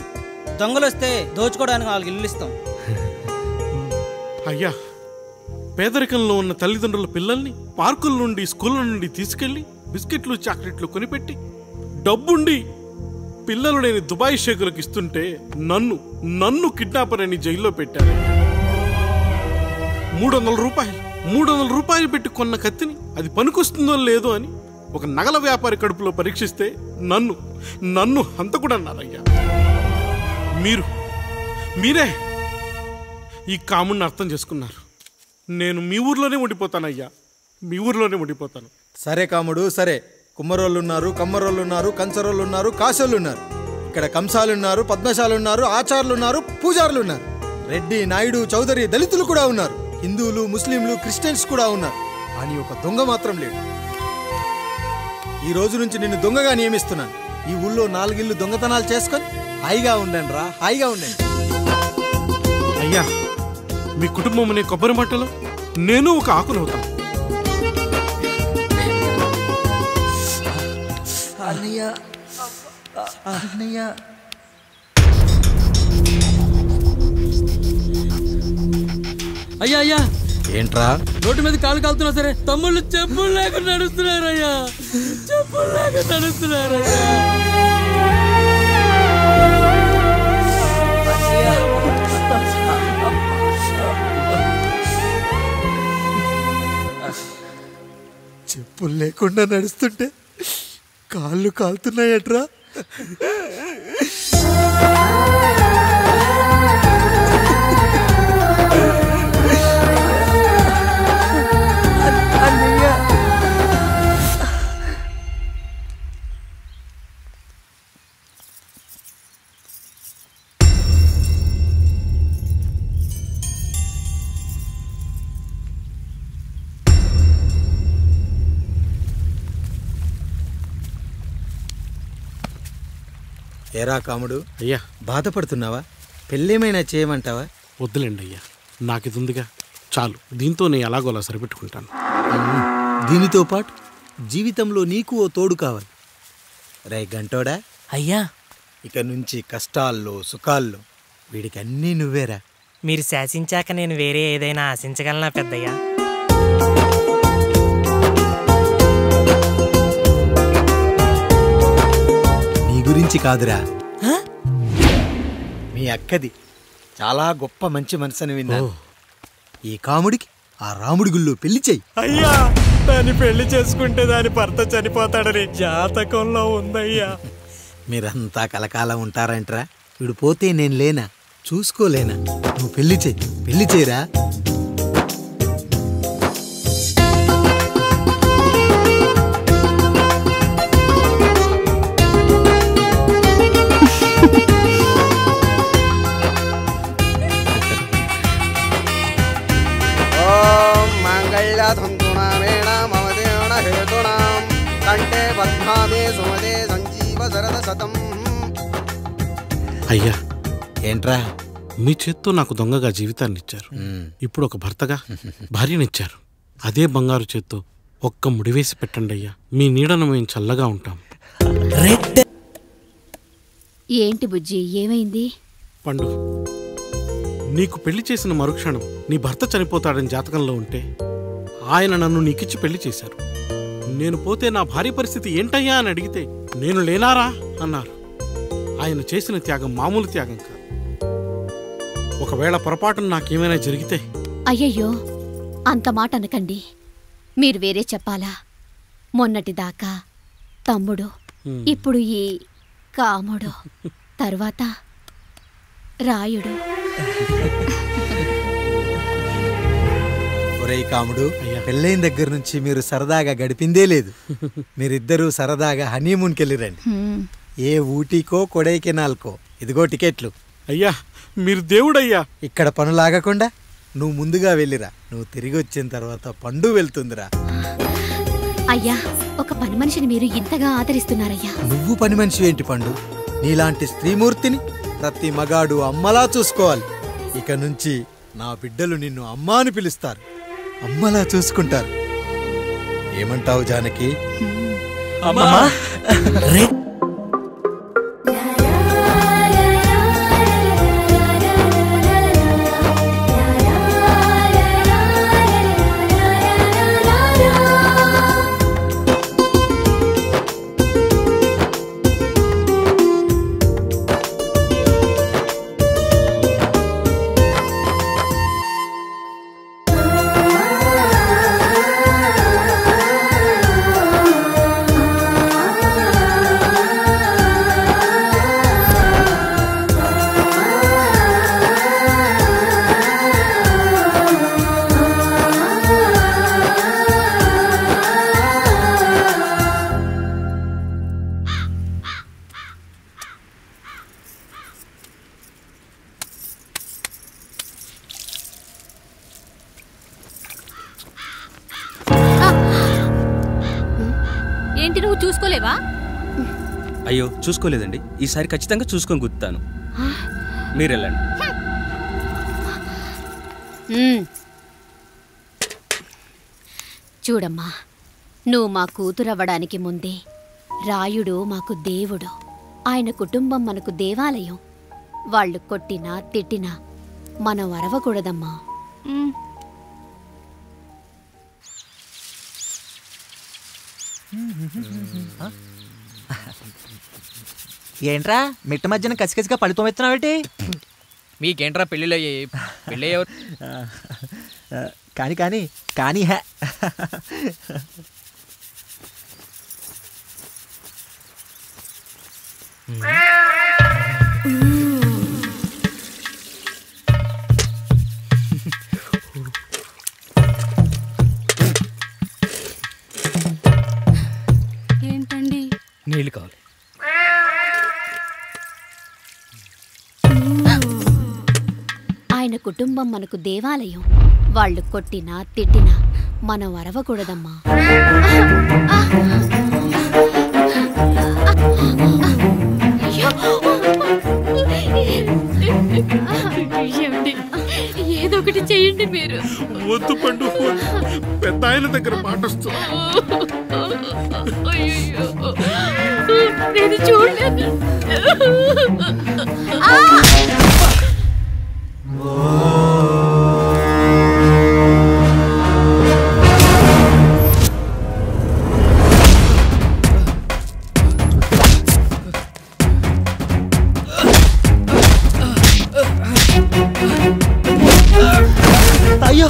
దొంగలు వస్తే దోచుకోవడానికి 4 ఇల్లు ఇస్తాం. అయ్యా, పేదరికంలో ఉన్న తల్లిదండ్రుల పిల్లల్ని పార్కుల నుండి, స్కూళ్ళ నుండి తీసుకెళ్లి బిస్కెట్లు, చాక్లెట్లు కొనిపెట్టి డబ్బుండి పిల్లలు లేని దుబాయ్ షేకులకు ఇస్తుంటే నన్ను కిడ్నాపర్ అని జైల్లో పెట్టారు. 300 రూపాయలు పెట్టి కొన్న కత్తిని అది పనికొస్తుందో లేదో అని ఒక నగల వ్యాపారి కడుపులో పరీక్షిస్తే నన్ను హంతకుడన్నారయ్యా. మీరే ఈ కాముడిని అర్థం చేసుకున్నారు. నేను మీ ఊర్లోనే ఉండిపోతానయ్యా, మీ ఊర్లోనే ఉండిపోతాను. సరే కాముడు, సరే. కుమ్మరోళ్ళున్నారు, కమ్మరోళ్ళున్నారు, కంచరోళ్ళున్నారు, కాశోళ్ళున్నారు. ఇక్కడ కంసాలున్నారు, పద్మశాలున్నారు, ఆచార్యులున్నారు, పూజారులున్నారు. రెడ్డి, నాయుడు, చౌదరి, దళితులు కూడా ఉన్నారు. హిందువులు, ముస్లింలు, క్రిస్టియన్స్ కూడా ఉన్నారు. అని ఒక దొంగ మాత్రం లేడు. ఈ రోజు నుంచి నిన్ను దొంగగా నియమిస్తున్నాను. ఈ ఊళ్ళో 4 ఇళ్ళు దొంగతనాలు చేసుకొని హాయిగా ఉండండి రా, హాయిగా ఉండండి. అయ్యా, మీ కుటుంబం అనే కొబ్బరి మట్టలో నేను ఒక ఆకునవుతాను. అయ్యా అయ్యా, ఏంట్రా రోడ్డు మీద కాలు కాలుతున్నా సరే తమ్ముళ్ళు చెప్పులు లేకుండా నడుస్తున్నారయ్యా, చెప్పులు లేకుండా నడుస్తున్నారయ్యా. చెప్పులు లేకుండా నడుస్తుంటే కాళ్ళు కాలుతున్నాయట్రా. ఏరా కాముడు, అయ్యా బాధపడుతున్నావా? పెళ్ళేమైనా చేయమంటావా? వద్దులేండి అయ్యా, నాకిది ఉందిగా చాలు. దీంతో నేను ఎలాగోలా సరిపెట్టుకుంటాను. దీనితో పాటు జీవితంలో నీకు ఓ తోడు కావాలి. రే గంటోడా అయ్యా, ఇక నుంచి కష్టాల్లో సుఖాల్లో వీడికి అన్నీ నువ్వేరా. మీరు శాసించాక నేను వేరే ఏదైనా ఆశించగలనా పెద్దయ్యా? నీ గురించి కాదురా, మీ అక్కది చాలా గొప్ప మంచి మనసుని విన్నా. ఈ కాముడికి ఆ రాముడి గుళ్ళో పెళ్లి చెయ్యి. అయ్యా, దాన్ని పెళ్లి చేసుకుంటే దాని భర్త చనిపోతాడని జాతకంలో ఉందయ్యా. మీరంతా కలకాలం ఉంటారంట్రా. వీడు పోతే నేను లేనా, చూసుకోలేనా? నువ్వు పెళ్లి చెయ్యి, పెళ్లి చేయరా. అయ్యా, ఏంట్రా? మీ చేత్తో నాకు దొంగగా జీవితాన్ని ఇచ్చారు. ఇప్పుడు ఒక భర్తగా భార్యనిచ్చారు. అదే బంగారు చేత్తో ఒక్క ముడివేసి పెట్టండి అయ్యా. మీ నీడను మేము చల్లగా ఉంటాం. ఏంటి బుజ్జి, ఏమైంది? పండు, నీకు పెళ్లి చేసిన మరుక్షణం నీ భర్త చనిపోతాడని జాతకంలో ఉంటే ఆయన నన్ను నీకిచ్చి పెళ్లి చేశారు. నేను పోతే నా భార్య పరిస్థితి ఏంటయ్యా అని అడిగితే నేను లేనారా అన్నారు. ఆయన చేసిన త్యాగం మామూలు త్యాగం కాదు. ఒకవేళ పొరపాటున నాకేమైనా జరిగితే? అయ్యయ్యో, అంత మాట అనకండి. మీరు వేరే చెప్పాలా? మొన్నటిదాకా తమ్ముడు, ఇప్పుడు ఈ కాముడు, తర్వాత రాయుడు. ఒరేయ్ కాముడు, పెళ్ళైన దగ్గర నుంచి మీరు సరదాగా గడిపిందే లేదు. మీరిద్దరూ సరదాగా హనీమూన్కి వెళ్ళిరండి. ఏ ఊటీకో కొడైకెనాల్కో. ఇదిగో టికెట్లు. అయ్యా, మీరు దేవుడయ్యా. ఇక్కడ పనులాగకుండా నువ్వు ముందుగా వెళ్ళిరా. నువ్వు తిరిగి వచ్చిన తర్వాత పండు వెళ్తుందిరా. అయ్యా, ఒక పని మనిషిని మీరు ఇంతగా ఆదరిస్తున్నారయ్యా. నువ్వు పని మనిషి ఏంటి పండు? నీలాంటి స్త్రీమూర్తిని ప్రతి మగాడు అమ్మలా చూసుకోవాలి. ఇక నుంచి నా బిడ్డలు నిన్ను అమ్మా అని పిలుస్తారు, అమ్మలా చూసుకుంటారు. ఏమంటావు జానకి? ఏంటి, నువ్వు చూసుకోలేవా? అయ్యో, చూసుకోలేదండి. ఈసారి ఖచ్చితంగా చూసుకొని గుర్తాను. మీరు వెళ్ళండి. చూడమ్మా, నువ్వు మా కూతురవ్వడానికి ముందే రాయుడు మాకు దేవుడు, ఆయన కుటుంబం మనకు దేవాలయం. వాళ్ళు కొట్టినా తిట్టినా మనం అరవకూడదమ్మా. ఏంట్రా మిట్ట మధ్యన కసికసిగా పడుతోమెత్తున్నావేటి? మీకేంట్రా పెళ్ళిళ్ళయ్యే? పెళ్ళయ్యే కానీ కానీ కానీ హే ఏంటండి? నీళ్ళు కావాలి. ఆయన కుటుంబం మనకు దేవాలయం. వాళ్ళు కొట్టినా తిట్టినా మనం అరవకూడదమ్మా. ఏదో ఒకటి చెయ్యండి మీరు. వద్దు పండు, పెద్ద ఆయన దగ్గర మాట వస్తుంది. నేను చూడలేదు. అయ్యో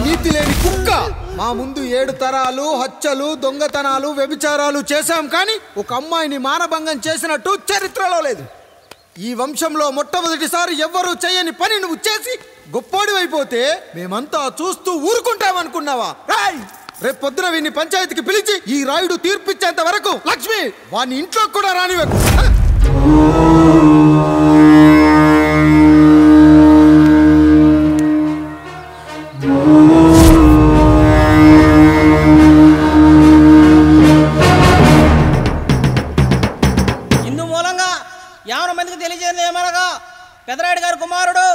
నీతి లేని కుక్క మా ముందు 7 తరాలు హత్యలు దొంగతనాలు వ్యభిచారాలు చేశాం కానీ ఒక అమ్మాయిని మానభంగం చేసినట్టు చరిత్రలో లేదు. ఈ వంశంలో మొట్టమొదటిసారి ఎవ్వరూ చేయని పని నువ్వు చేసి గొప్పోడివైపోతే మేమంతా చూస్తూ ఊరుకుంటామనుకున్నావా? రేపు పొద్దున వీడిని పంచాయతీకి పిలిచి ఈ రాయుడు తీర్పిచ్చేంత వరకు లక్ష్మి వాడిని ఇంట్లో కూడా రానివ్వకు. ఇందు మూలంగా 50 మందికి తెలియజేయడం ఏమనగా పెదరాయుడు గారి కుమారుడు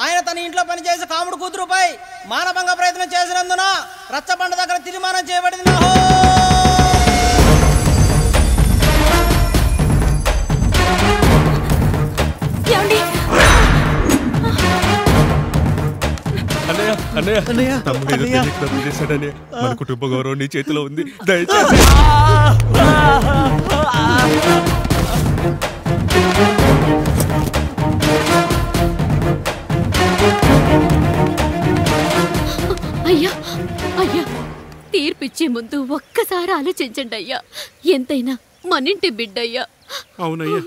ఆయన తన ఇంట్లో పనిచేసే కాముడు కూతురుపై మానభంగ ప్రయత్నం చేసినందున రచ్చబండ దగ్గర తీర్మానం చేయబడింది. మన కుటుంబ గౌరవం నీ చేతిలో ఉంది. దయచేసి అయ్యా అయ్యా, తీర్పిచ్చే ముందు ఒక్కసారి ఆలోచించండి అయ్యా. ఎంతైనా మనింటి బిడ్డయ్యా. అవునయ్యా,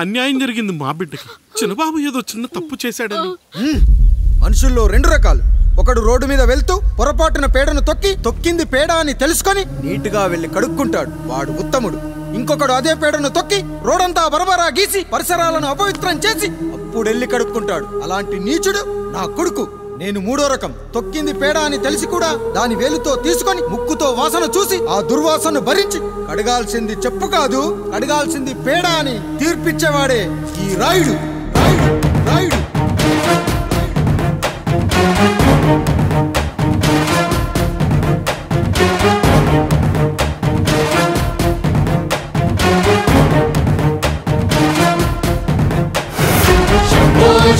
అన్యాయం జరిగింది మా బిడ్డకి. చిన్నబాబు ఏదో చిన్న తప్పు చేశాడని. మనుషుల్లో 2 రకాలు. ఒకడు రోడ్డు మీద వెళ్తూ పొరపాటున పేడను తొక్కింది పేడ అని తెలుసుకొని నీటుగా వెళ్లి కడుక్కుంటాడు, వాడు ఉత్తముడు. ఇంకొకడు అదే పేడను తొక్కి రోడంతా బరబరా గీసి పరిసరాలను అపవిత్రం చేసి అప్పుడెళ్ళి కడుక్కుంటాడు. అలాంటి నీచుడు నా కొడుకు. నేను 3వ రకం. తొక్కింది పేడ అని తెలిసి కూడా దాని వేలుతో తీసుకొని ముక్కుతో వాసన చూసి ఆ దుర్వాసన భరించి కడగాల్సింది చెప్పు కాదు, కడగాల్సింది పేడ అని తీర్పిచ్చేవాడే ఈ రాయుడు. రాయుడు రాయుడు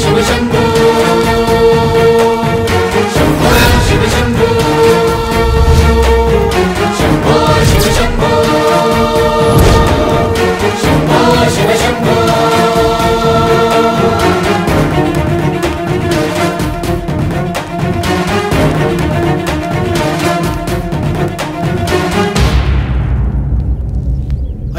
శివ శంభో శంభో శివ శంభో శంభో శివ శంభో శంభో శివ శంభో.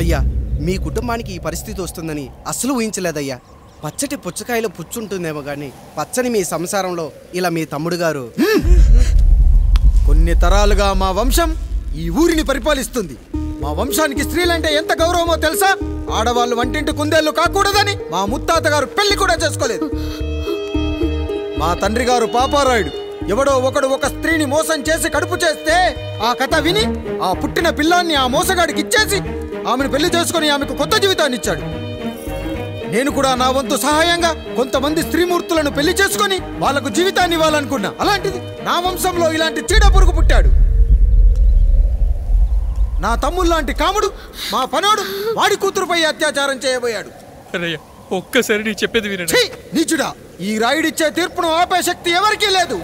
అయ్యా, మీ కుటుంబానికి ఈ పరిస్థితి వస్తుందని అసలు ఊహించలేదయ్యా. పచ్చటి పుచ్చకాయలో పుచ్చుంటుందేమో గాని పచ్చని మీ సంసారంలో ఇలా మీ తమ్ముడు గారు కొన్ని తరాలుగా మా వంశం ఈ ఊరిని పరిపాలిస్తుంది. మా వంశానికి స్త్రీలంటే ఎంత గౌరవమో తెలుసా? ఆడవాళ్ళు వంటింటి కుందేళ్లు కాకూడదని మా ముత్తాత గారు పెళ్లి కూడా చేసుకోలేదు. మా తండ్రి గారు పాపారాయుడు ఎవడో ఒకడు ఒక స్త్రీని మోసం చేసి కడుపు చేస్తే ఆ కథ విని ఆ పుట్టిన పిల్లాన్ని ఆ మోసగాడికి ఇచ్చేసి ఆమెను పెళ్లి చేసుకుని ఆమెకు కొత్త జీవితాన్ని ఇచ్చాడు. నేను కూడా నా వంతు సహాయంగా కొంతమంది స్త్రీమూర్తులను పెళ్లి చేసుకుని వాళ్లకు జీవితాన్ని ఇవ్వాలనుకున్నా. అలాంటిది నా వంశంలో ఇలాంటి చీడ పురుగు పుట్టాడు. నా తమ్ముళ్ళలాంటి కాముడు మా పనోడు వాడి కూతురుపై అత్యాచారం చేయబోయాడు. ఒక్కసారి నీ చెప్పేది వినండి. నీచుడా, ఈ రాయుడిచ్చే తీర్పును ఆపే శక్తి ఎవరికీ లేదు.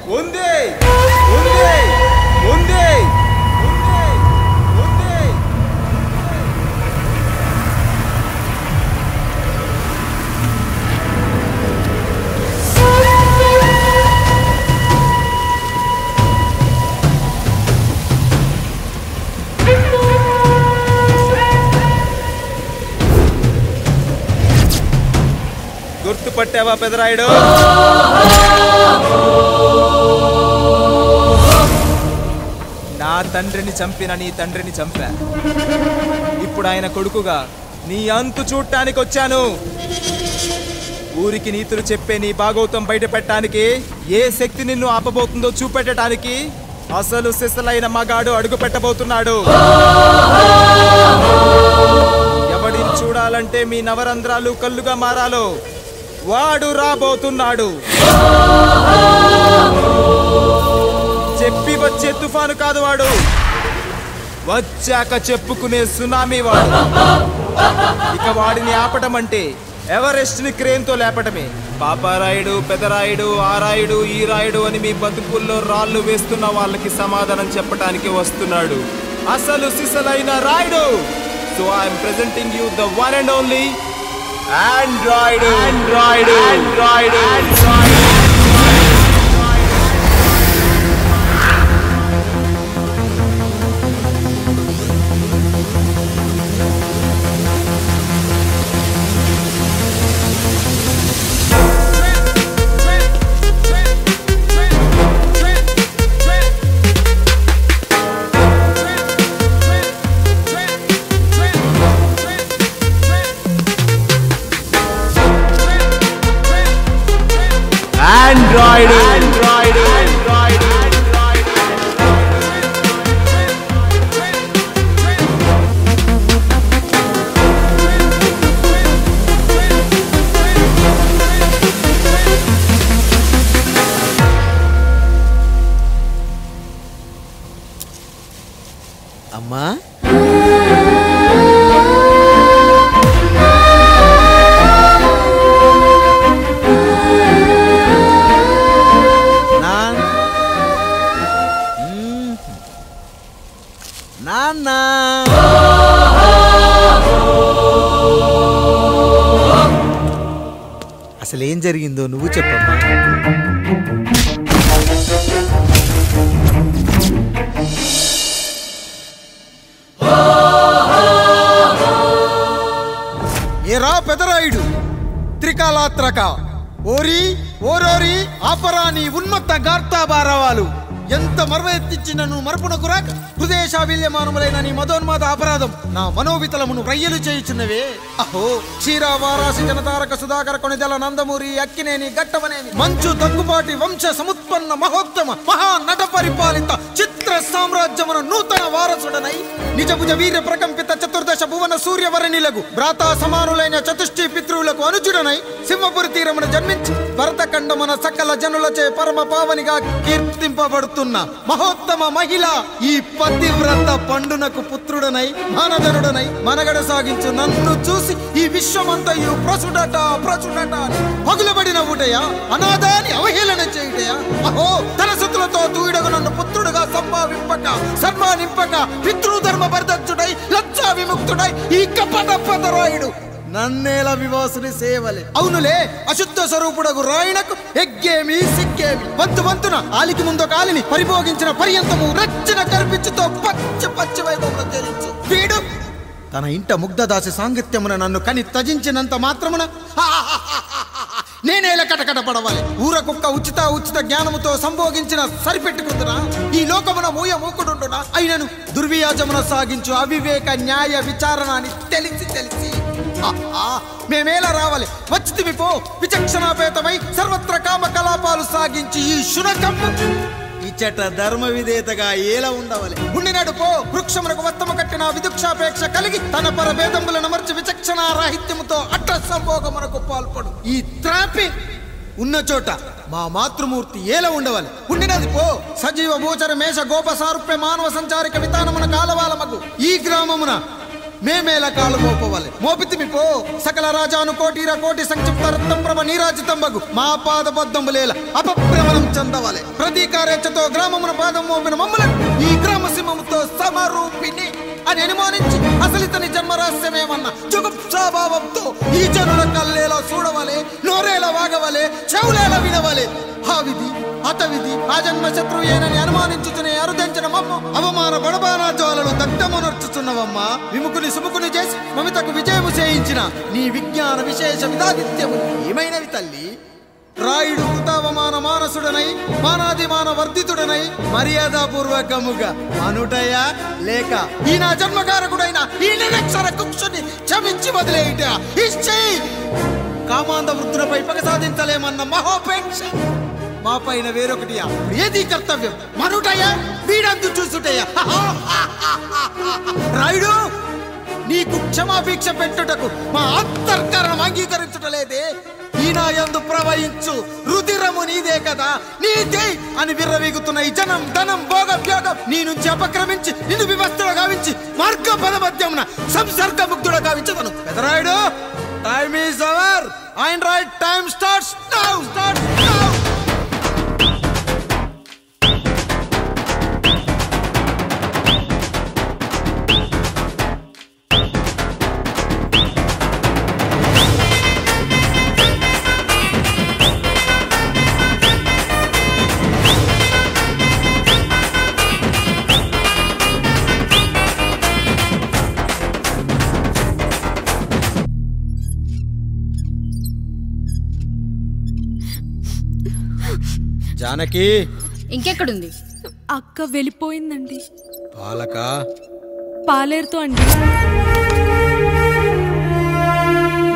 గుర్తుపట్టావా పెదరాయుడు? నా తండ్రిని చంపిన నీ తండ్రిని చంపా. ఇప్పుడు ఆయన కొడుకుగా నీ అంతు చూడటానికి వచ్చాను. ఊరికి నీతులు చెప్పే నీ భాగవతం బయట పెట్టడానికి ఏ శక్తి నిన్ను ఆపబోతుందో చూపెట్టడానికి అసలు సిసలైన మగాడు అడుగు పెట్టబోతున్నాడు. ఎవడిని చూడాలంటే మీ నవరంధ్రాలు కళ్ళుగా మారాలో వాడు రాబోతున్నాడు. చెప్పి వచ్చే తుఫాను కాదు వాడు, వచ్చాక చెప్పుకునే సునామీ వాడు. ఇక వాడిని ఆపటం అంటే ఎవరెస్ట్ ని క్రేన్ తో లేపటమే. పాపారాయుడు, పెదరాయుడు, ఆ రాయుడు, ఈ రాయుడు అని మీ బతుకుల్లో రాళ్ళు వేస్తున్న వాళ్ళకి సమాధానం చెప్పడానికి వస్తున్నాడు అసలు సిసలైన Rayudu. So I'm presenting you the one and only Android. Android Android Android. Android, Android, Android, Android. అమ్మా అసలేం జరిగిందో నువ్వు చెప్పమ్మా. ఏరా పెదరాయుడు, త్రికాలాత్రక ఓరి ఓరోరి ఆపరాని ఉన్మత్త గార్తాబారవాలు ఎంత మర్వ ఎత్తిచ్చినను మరపునకు రాక హృదయశావిల్యమానములైన నీ మదోన్మాద అపరాధం నా మనోవితలమును రయ్యలు చేయుచున్నవే. అహో క్షీరా వారాసి జనతారక సుధాకర కొనిదల నందమూరి అక్కినేని గట్టవనేని మంచు దగ్గుపాటి వంశ సముత్పన్న మహోత్తమ మహా నట పరిపాలిత చిత్ర సామ్రాజ్యమున నూతన వారసుడనై నిజభుజ వీర్య ప్రకంపిత చతుర్దశ భువన సూర్యవరణిలకు భ్రాతా సమానులైన చతుష్టి పితృవులకు అనుజుడనై సింహపురి తీరమున జన్మించి భరతఖండమున సకల జనులచే పరమ పావనిగా కీర్తింపబడుతున్న మహోత్తమ మహిళ ఈ పతివ్రత పండునకు పుత్రుడనై మానధనుడనై మనగడ సాగించు నన్ను చూసి ఈ విశ్వమంతయు ప్రసుడట ప్రసుడట పగులబడిన ఊటయా అనాథాన్ని అవహేళన చేయుటయా. అహో తన సుతులతో దూడగు నన్ను పుత్రుడుగా సంభావింపక సన్మానింపక పితృధర్మ బర్ధచ్చుడై లజ్జా విముక్తుడై ఈ కపట పదరాయుడు నన్నేల వివాసుని సేవలే. అవునులే అశుద్ధ స్వరూపుడగు రాయణకు ఎగ్గేమి సిగ్గేమి. వంతు వంతున ఆలికి ముందు కాలిని పరిభోగించిన పర్యంతము రచ్చన కర్పించుతో పచ్చ పచ్చ వైభవంలో తేలించు. వీడు తన ఇంట ముగ్ధదాసి సాంగత్యమున నన్ను కని తజించినంత మాత్రమున నేనేలా కటకట పడవాలి. ఊర కుక్క ఉచిత ఉచిత జ్ఞానముతో సంభోగించిన సరిపెట్టుకుంటున్నా ఈ లోకమున మూయ మూకుడుండునా అయినను దుర్వ్యాజమున సాగించు అవివేక న్యాయ విచారణ అని తెలిసి మేమేలా రావాలి వచ్చితివి పో. విచక్షణాపేతమై సర్వత్ర కామ కలాపాలు సాగించి ఈ శునకమ్ము ఇచ్చట ధర్మ విధేతగా ఏలా ఉండవాలి. ఉండినాడు పో వృక్షమునకు వత్తము కట్టిన విదుక్షాపేక్ష కలిగి తన పరభేదములను మర్చి విచక్షణ రాహిత్యముతో అట్ట సంభోగమునకు పాల్పడు. ఈ త్రాపి ఉన్న చోట మా మాతృమూర్తి ఏలా ఉండవాలి. ఉండినది పో సజీవ భూచర మేష గోప సారూప్య మానవ సంచారిక విధానమున కాలవాలమగు ఈ గ్రామమున మేమేలా కాలు మోపవాలి. మోపితిమి పో సకల రాజాను కోటిర కోటి సంక్షిప్త రత్నం ప్రభ నీరాజితంబగు మా పాదబద్ధములేల అపభ్రమణం చెందవాలి. ప్రతీకారేచ్ఛతో గ్రామమున పాదం మోపిన మమ్మలను ఈ గ్రామ సింహముతో సమరూపిణి అని అనుమానించి అసలితని జన్మరహస్యమేమన్నా జుగుప్సాభావంతో ఈ జనుల కల్లేలా చూడవలే, నోరేలా వాగవలే, చెవులేలా వినవలే. ఆ విధి అతవిధి ఆ జన్మ శత్రువు ఏనని అనుమానించుచునే అరుదించిన మమ్మ అవమాన బడబానా జ్వాలలు దగ్ధమునర్చుచున్నవమ్మా. విముకుని సుముకుని చేసి మమితకు విజయము చేయించిన నీ విజ్ఞాన విశేష విదాదిత్యము ఏమైనవి తల్లి? రాయుడు కృతావమాన మానసుడనై మానాదిమాన వర్ధితుడనై మర్యాదపూర్వకముగా అనుటయ లేక ఈ నా జన్మకారకుడైన ఈ నిరక్షర కుక్షుని క్షమించి వదిలేయుట ఇచ్చేయి. కామాంధ వృద్ధులపై పగ సాధించలేమన్న మహోపేక్ష మా పైన వేరొకటియా? ఏది కర్తవ్యం? మనుటయ వీడందు చూసుటయ్యా? రాయుడు, నీకు క్షమాభిక్ష పెట్టుటకు మా అంతర్కరణం అంగీకరించుటలేదే. ఈనాయందు ప్రవహించు రుధిరము నీదే కదా, నీదే అని విర్రవీగుతున్న ఈ జనం ధనం భోగభ్యోగం నీ నుంచి అపక్రమించి నిన్ను వివస్థలో గావించి మార్గ పదమధ్యమున సంసర్గ ముగ్ధుడ గావించదను. Pedarayudu, time is hour and right time starts now. Janaki ఇంకెక్కడుంది? అక్క వెళ్ళిపోయిందండి. పాలక పాలేరుతో అండి.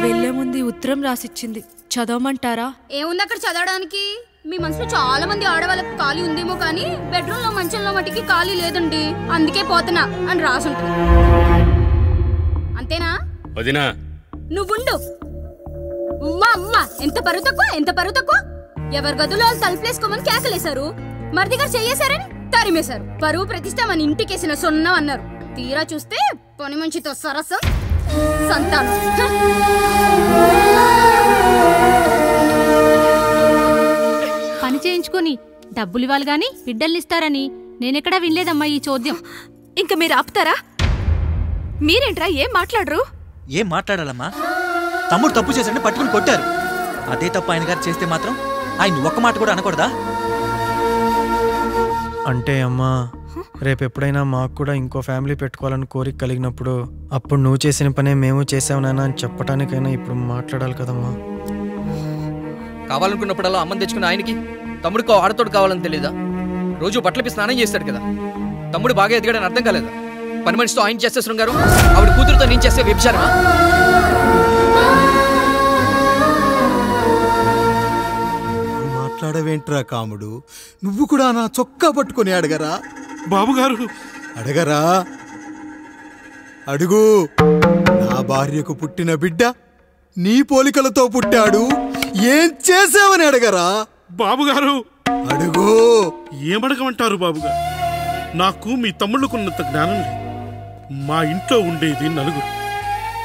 వెళ్లే ముందు ఉత్తరం రాసిచ్చింది, చదవమంటారా? ఏముంది అక్కడ చదవడానికి? మీ మనసులో చాలా మంది ఆడవాళ్ళకి ఖాళీ ఉందేమో కానీ బెడ్రూమ్ లో మంచంలో మట్టికి ఖాళీ లేదండి, అందుకే పోతున్నా అని రాసుంటుంది. అంతేనా? వదినా నువ్వుండు. ఉమ్మా అమ్మ, ఎంత పరువు తక్కువ, ఎంత పరువు తక్కువ. ఎవరి గదులో తలుపులేసుకోమని కేకలేశారు, మరిదిగారు చెయ్యేశారని తరిమేశారు. పరువు ప్రతిష్ట మన ఇంటికేసిన సొన్నం అన్నారు. తీరా చూస్తే పని మంచితో సరసం సంతానం. పని చేయించుకొని డబ్బులు ఇవ్వాలి గాని బిడ్డల్నిస్తారని నేనెక్కడా వినలేదమ్మా ఈ చోద్యం. ఇంక మీరు ఆపుతారా? మీరేంట్రా ఏం మాట్లాడరు? ఏం మాట్లాడాలమ్మా? తమ్ముడు తప్పు చేశాడని పట్టుకుని కొట్టారు. అదే తప్పు ఆయన గారు చేస్తే మాత్రం ఆయన ఒక్క మాట కూడా అనకూడదా? అంటే అమ్మా, రేపెప్పుడైనా మాకు కూడా ఇంకో ఫ్యామిలీ పెట్టుకోవాలని కోరిక కలిగినప్పుడు అప్పుడు నువ్వు చేసిన పనే మేము చేసావునానా అని చెప్పడానికైనా ఇప్పుడు మాట్లాడాలి కదమ్మా. కావాలనుకున్నప్పుడల్లా అమ్మని తెచ్చుకున్న ఆయనకి తమ్ముడికో ఆడతోడు కావాలని తెలీదా? రోజు బట్టలపి స్నానం చేస్తాడు కదా. తమ్ముడు బాగా ఎదిగాడని అర్థం కాలేదా? పని మనిషితో ఆయన చేస్తే శృంగారం, ఆవిడ కూతురుతో నేను చేస్తే వ్యభిచారమా? మాట్లాడవేంట్రా కాముడు? నువ్వు కూడా నా చొక్కా పట్టుకొని అడగరా? బాబుగారు అడగరా? అడుగు. నా భార్యకు పుట్టిన బిడ్డ నీ పోలికలతో పుట్టాడు, ఏం చేసావని అడగరా? బాబుగారు అడుగు. ఏమడగమంటారు బాబుగారు? నాకు మీ తమ్ముళ్ళకున్నంత జ్ఞానం లేదు. మా ఇంట్లో ఉండేది నలుగురు,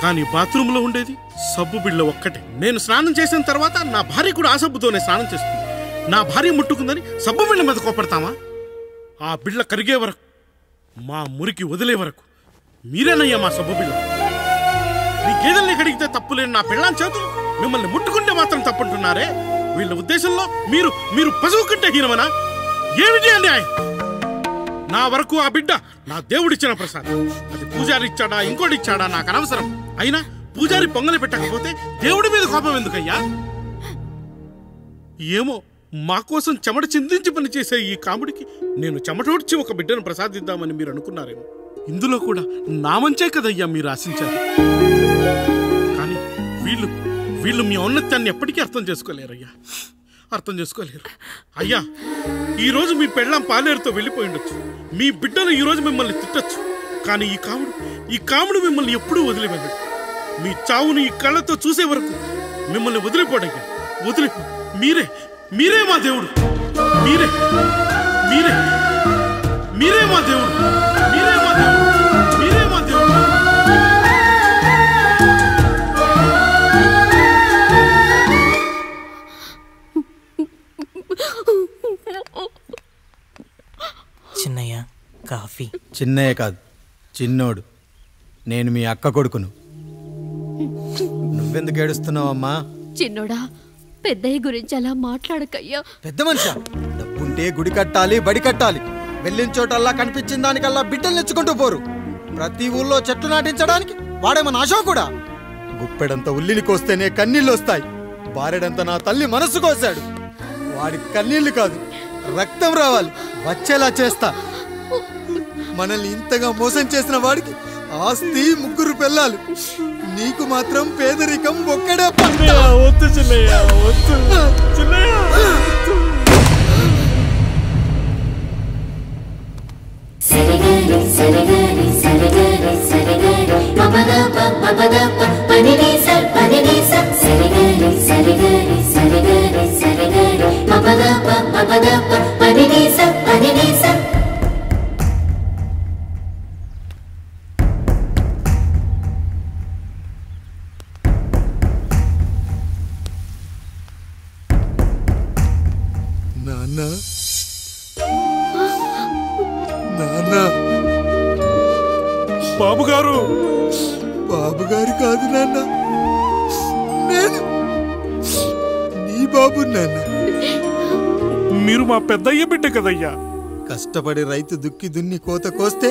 కానీ బాత్రూంలో ఉండేది సబ్బు బిళ్ళ ఒక్కటే. నేను స్నానం చేసిన తర్వాత నా భార్య కూడా ఆ సబ్బుతోనే స్నానం చేస్తుంది. నా భార్య ముట్టుకుందని సబ్బు బిళ్ళ మీద కోపడతామా? ఆ బిళ్ళ కరిగే వరకు, మా మురికి వదిలే వరకు మీరేనయ్యా మా సబ్బు బిళ్ళ. మీ గేదెల్ని కడిగితే తప్పులేని నా పిల్లని చేతులు మిమ్మల్ని ముట్టుకుంటే మాత్రం తప్పుంటున్నారే. వీళ్ళ ఉద్దేశంలో మీరు మీరు పశువు కంటే హీనమనా? ఏమిటి అన్యాయం? నా వరకు ఆ బిడ్డ నా దేవుడిచ్చిన ప్రసాదం. అది పూజారి ఇచ్చాడా ఇంకోటి ఇచ్చాడా నాకు అనవసరం. అయినా పూజారి పొంగలి పెట్టకపోతే దేవుడి మీద కోపం ఎందుకయ్యా? ఏమో, మా కోసం చెమట చిందించి పనిచేసే ఈ కాముడికి నేను చెమటోడ్చి ఒక బిడ్డను ప్రసాదిద్దామని మీరు అనుకున్నారేమో. ఇందులో కూడా నా మంచే కదయ్యా మీరు ఆశించారు. కానీ వీళ్ళు వీళ్ళు మీ ఔన్నత్యాన్ని ఎప్పటికీ అర్థం చేసుకోలేరయ్యా, అర్థం చేసుకోలేరు. అయ్యా, ఈరోజు మీ పెళ్ళాం పాలేరుతో వెళ్ళిపోయి ఉండొచ్చు, మీ బిడ్డలు ఈరోజు మిమ్మల్ని తిట్టచ్చు. కానీ ఈ కాముడు మిమ్మల్ని ఎప్పుడూ వదిలి వెళ్ళడు. మీ చావును ఈ కళ్ళతో చూసే వరకు మిమ్మల్ని వదిలిపోడయ్యా, వదిలిపో. మీరే మా దేవుడు, మీరే మీరే మీరే మా దేవుడు, మీరే మా దేవుడు, మీరే మా దేవుడు. చిన్నయ్య కాఫీ. చిన్నయ్య కాదు, చిన్నోడు. నేను మీ అక్క కొడుకును. నువ్వెందుకు ఏడుస్తున్నావమ్మా? చిన్నోడా, పెద్దయ్య గురించి అలా మాట్లాడకయ్యా. పెద్ద మనిషి, డబ్బుంటే గుడి కట్టాలి, బడి కట్టాలి. వెళ్ళిన చోటల్లా కనిపించిన దానికల్లా బిడ్డలు నెచ్చుకుంటూ పోరు. ప్రతి ఊళ్ళో చెట్లు నాటించడానికి వాడేమన్నా అశోకుడా? గుప్పెడంత ఉల్లిని కోస్తేనే కన్నీళ్ళు వస్తాయి. బారెడంత నా తల్లి మనసు కోసాడు. వాడి కన్నీళ్లు కాదు, రక్తం రావాలి, వచ్చేలా చేస్తా. మనల్ని ఇంతగా మోసం చేసిన వాడికి ఆస్తి 3 పిల్లలు, నీకు మాత్రం పేదరికం ఒక్కడే పంట. వద్దు చిన్నయ్య, వద్దు చిన్నయ్య. నాన్న, నాన్న. బాబుగారు. బాబుగారు కాదు నాన్న, నేను నీ బాబు నాన్న. మీరు మా పెద్దయ్య బిడ్డ కదయ్యా. కష్టపడి రైతు దుక్కి దున్ని కోత కోస్తే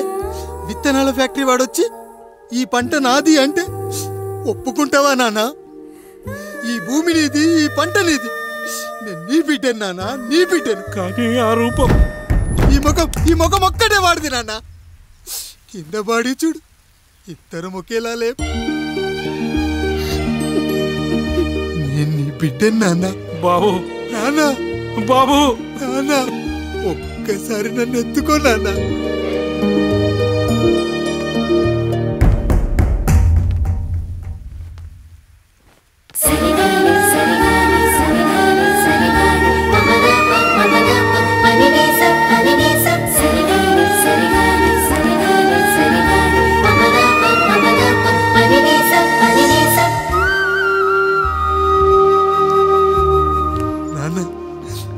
విత్తనాల ఫ్యాక్టరీ వాడొచ్చి ఈ పంట నాది అంటే ఒప్పుకుంటావా నాన్న? ఈ భూమి నీది, ఈ పంట నీది. నేను నీ బిడ్డను నాన్న, నీ బిడ్డను. కానీ ఆ రూపం, ఈ ముఖం ఒక్కడే వాడిది నాన్న. కింద బాడీ చూడు, ఇద్దరు ఒకేలా లేవు. నేను నీ బిడ్డను నాన్న. బాబు, నాన్న, బాబు, నాన్న, ఒక్కసారి నన్ను ఎత్తుకో నాన్న.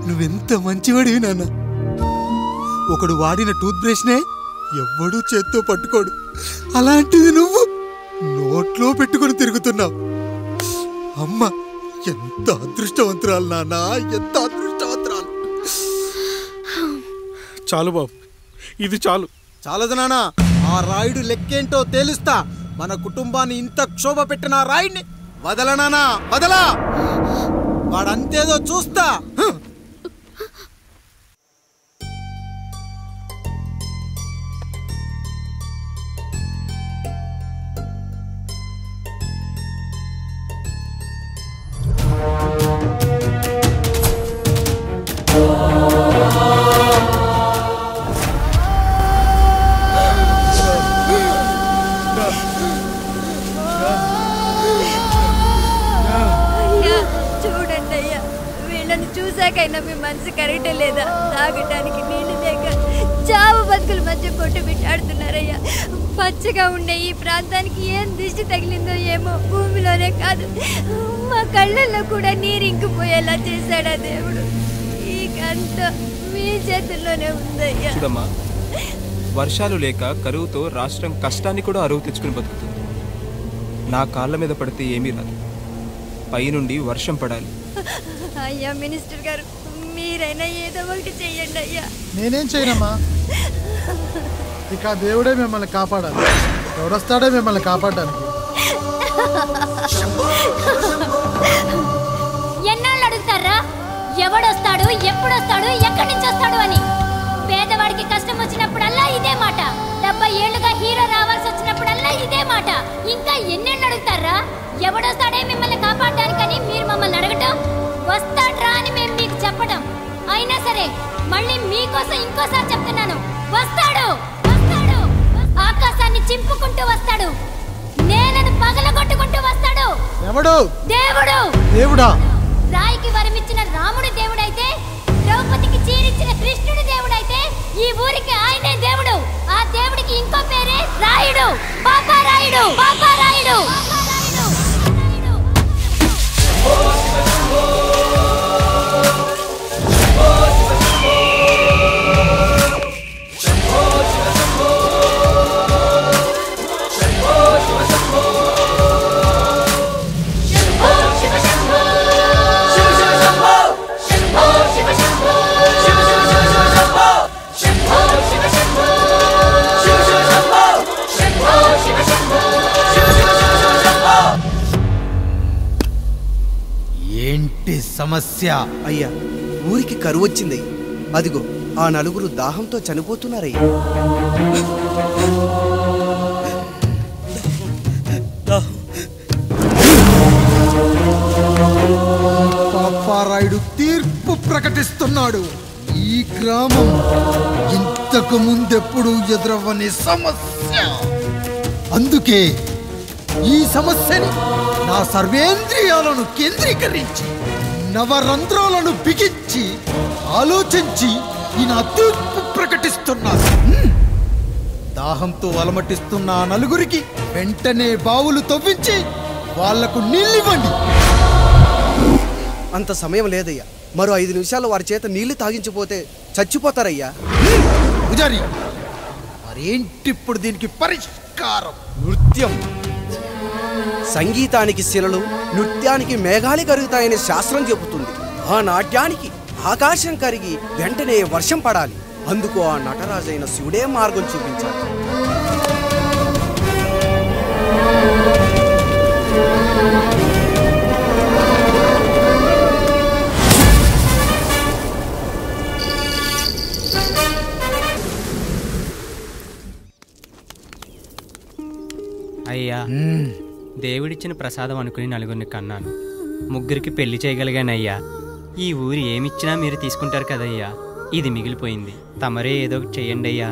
నువ్వెంత మంచివాడివి నాన్న. ఒకడు వాడిన టూత్ బ్రష్నే ఎవ్వడూ చేత్తో పట్టుకోడు, అలాంటిది నువ్వు నోట్లో పెట్టుకుని తిరుగుతున్నావు. అమ్మ ఎంత అదృష్టవంతురాలు నాన్న, ఎంత అదృష్టవంతురాలు. చాలు బాబు, ఇది చాలు. చాలదు నాన్న, ఆ రాయుడు లెక్కేంటో తేలుస్తా. మన కుటుంబాన్ని ఇంత క్షోభ పెట్టిన ఆ రాయుడిని వదలనానా, వదలా. వాడంతేదో చూస్తా. చూడండి అయ్యా, వీళ్ళని చూసాకైనా మీ మనసు కరెక్ట్ లేదా? తాగటానికి నీళ్లు లేక చావు బతుకుల మధ్య కొట్టు బిట్టాడుతున్నారయ్యా. పచ్చగా ఉండే ఈ ప్రాంతానికి ఏం దిష్టి తగిలిందో ఏమో. భూమిలోనే కాదు, మా కళ్ళల్లో కూడా నీరు ఇంకిపోయేలా చేశాడా దేవుడు. ఈ కంట మీ చేతుల్లోనే ఉందయ్యా. చూడమ్మా, వర్షాలు లేక కరువుతో రాష్ట్రం కష్టాన్ని కూడా అరువు తెచ్చుకుని బతుకుతుంది. నా కాళ్ళ మీద పడితే ఏమీ రాదు, పైనుండి వర్షం పడాలి. అయ్యా మినిస్టర్ గారు, మీరైనా ఏదో ఒకటి చెయ్యండి అయ్యా. నేనేం చేయనమ్మా, ఇక దేవుడే మిమ్మల్ని కాపాడాలి. ఎవడొస్తాడే మిమ్మల్ని కాపాడడానికి? ఎన్నాళ్ళు అడుగుతారా ఎవడొస్తాడు, ఎప్పుడొస్తాడు, ఎక్కడి నుంచి వస్తాడు అని? పేదవాడికి కష్టం వచ్చినప్పుడల్లా ఇదే మాట. 70 ఏళ్లుగా హీరో రావాల్సి వచ్చినప్పుడల్లా ఇదే మాట. ఇంకా ఎన్నెళ్ళు అడుగుతారా ఎవడొస్తాడే మిమ్మల్ని కాపాడడానికని? మీరు మమ్మల్ని అడగటం, వస్తాడ్రా అని మేము మీకు చెప్పడం. అయినా సరే మళ్ళీ మీకోసం ఇంకోసారి చెప్తున్నాను, వస్తాడు, వస్తాడు. ఆకాశాన్ని చింపుకుంటూ వస్తాడు, నేలను పగలగొట్టుకుంటూ వస్తాడు. ఎవడు? దేవుడు. దేవుడా? రాయికి వరమిచ్చిన రాముడు దేవుడైతే, ద్రౌపదికి చీరిచ్చిన కృష్ణుడు దేవుడైతే, ఈ ఊరికి ఆయనే దేవుడు. ఆ దేవుడికి ఇంకో పేరే రాయుడు, పాపా రాయుడు, పాపా రాయుడు. శంభో శివ శంభో ఏమిటి సమస్య? అయ్యా, ఊరికి కరువు వచ్చిందయ్యా. అదిగో ఆ నలుగురు దాహంతో చనిపోతున్నారయ్యా. పాపారాయుడు తీర్పు ప్రకటిస్తున్నాడు. ఈ గ్రామం ఇంతకు ముందెప్పుడు ఎదురవ్వని సమస్య. అందుకే ఈ సమస్యని నా సర్వేంద్రియాలను కేంద్రీకరించి నవరంధ్రాలను బిగించి ఆలోచించి ఈ నా తీర్పు ప్రకటిస్తున్నాను. దాహంతో అలమటిస్తున్న ఆ నలుగురికి వెంటనే బావులు తవ్వించి వాళ్లకు నీళ్ళివ్వండి. అంత సమయం లేదయ్యా. మరో 5 నిమిషాలు వారి చేత నీళ్లు తాగించిపోతే చచ్చిపోతారయ్యా. పూజారి, మరేంటి ఇప్పుడు దీనికి పరిష్కారం? నృత్యం. సంగీతానికి శిలలు, నృత్యానికి మేఘాలు కరుగుతాయని శాస్త్రం చెబుతుంది. ఆ నాట్యానికి ఆకాశం కరిగి వెంటనే వర్షం పడాలి. అందుకు ఆ నటరాజైన శివుడే మార్గం చూపించాలి. అయ్యా, దేవుడిచ్చిన ప్రసాదం అనుకుని నలుగురిని కన్నాను. 3 పెళ్లి చేయగలిగానయ్యా. ఈ ఊరు ఏమిచ్చినా మీరు తీసుకుంటారు కదయ్యా. ఇది మిగిలిపోయింది. తమరే ఏదో ఒకటి చెయ్యండి అయ్యా.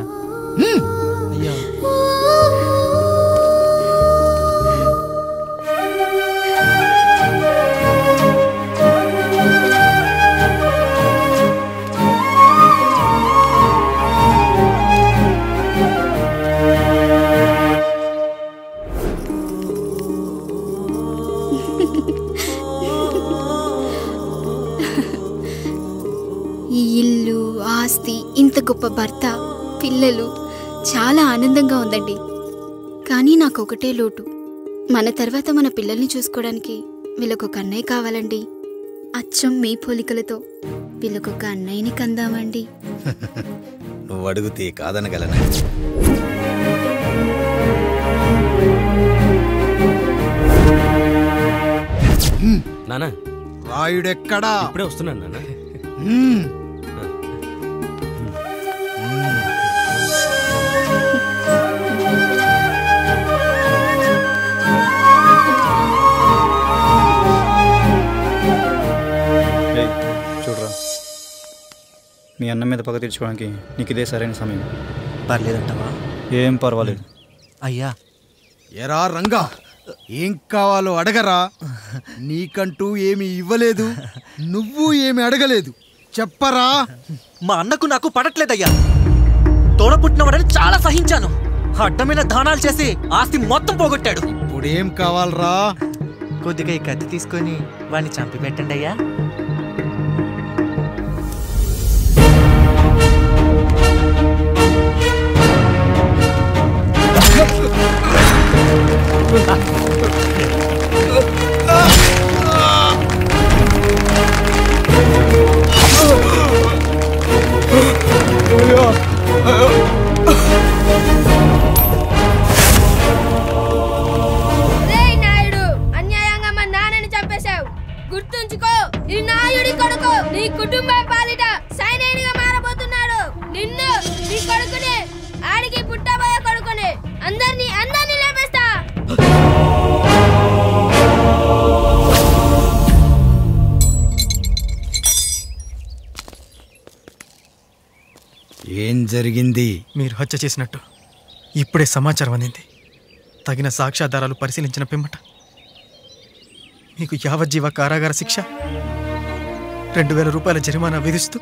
ఈ ఇల్లు, ఆస్తి, ఇంత గొప్ప భర్త, పిల్లలు, చాలా ఆనందంగా ఉందండి. కానీ నాకు ఒకటే లోటు. మన తర్వాత మన పిల్లల్ని చూసుకోవడానికి వీళ్ళకొక అన్నయ్య కావాలండి. అచ్చం మీ పోలికలతో వీళ్ళకొక అన్నయ్యని కందామండి. నువ్వు అడిగితే కాదనగలనా? నానా, రాయుడెక్కడా? ఇప్పుడే వస్తున్నాను నాన్న. చూడరా, మీ అన్న మీద పగ తీర్చుకోవడానికి నీకు ఇదే సరైన సమయం. పర్లేదంటావా? ఏం పర్వాలేదు. అయ్యా, ఎరా రంగా, ఏం కావాలో అడగరా. నీకంటూ ఏమి ఇవ్వలేదు, నువ్వు ఏమి అడగలేదు. చెప్పరా. మా అన్నకు నాకు పడట్లేదయ్యా. తోడ పుట్టినవాడని చాలా సహించాను. అడ్డమైన దానాలు చేసి ఆస్తి మొత్తం పోగొట్టాడు. ఇప్పుడేం కావాలరా? కొద్దిగా ఈ కత్తి తీసుకొని వాడిని చంపి పెట్టండి అయ్యా. నాయుడు, అన్యాయంగా మా నాన్నని చంపేశావు. గుర్తుంచుకో, ఈ నాయుడి కొడుకు నీ కుటుంబం పాలిట సైనికుడిగా మారబోతున్నాడు. నిన్ను, నీ కొడుకుని, ఆడికి పుట్టబోయే కొడుకుని అందరినీ లేపేస్తా. ఏం జరిగింది? మీరు హత్య చేసినట్టు ఇప్పుడే సమాచారం అందింది. తగిన సాక్ష్యాధారాలు పరిశీలించిన పిమ్మట మీకు యావజ్జీవ కారాగార శిక్ష, 2000 రూపాయల జరిమానా విధిస్తూ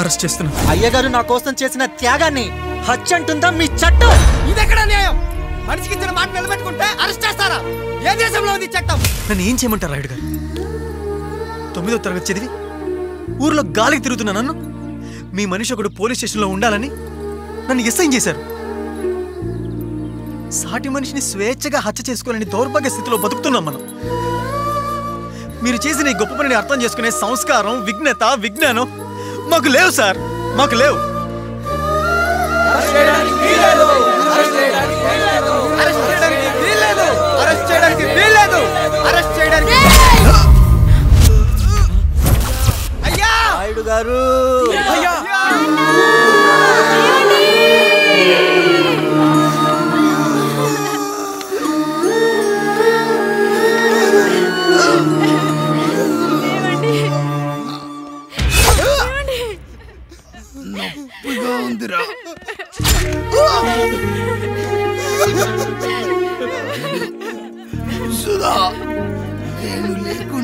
అరెస్ట్ చేస్తున్నాం. అయ్యగారు నా కోసం చేసిన త్యాగాన్ని హత్య అంటుందా మీ చట్టం? ఇదెక్కడ న్యాయం? మనిషికి ఇచ్చిన మాట నిలబెట్టుకుంటే అరెస్ట్ చేస్తారా? ఏ దేశంలో ఉంది చట్టం? నన్ను ఏం చేయమంటారు రాయుడు గారు? 9వ తరగతి చదివి ఊర్లో గాలికి తిరుగుతున్నా నన్ను మీ మనిషి ఒకడు పోలీస్ స్టేషన్లో ఉండాలని నన్ను ఎస్ఐన్ చేశారు. సాటి మనిషిని స్వేచ్ఛగా హత్య చేసుకోవాలని దౌర్భాగ్య స్థితిలో బతుకుతున్నాం మనం. మీరు చేసిన ఈ గొప్ప పనిని అర్థం చేసుకునే సంస్కారం, విజ్ఞత, విజ్ఞానం మాకు లేవు సార్, మాకు లేవు.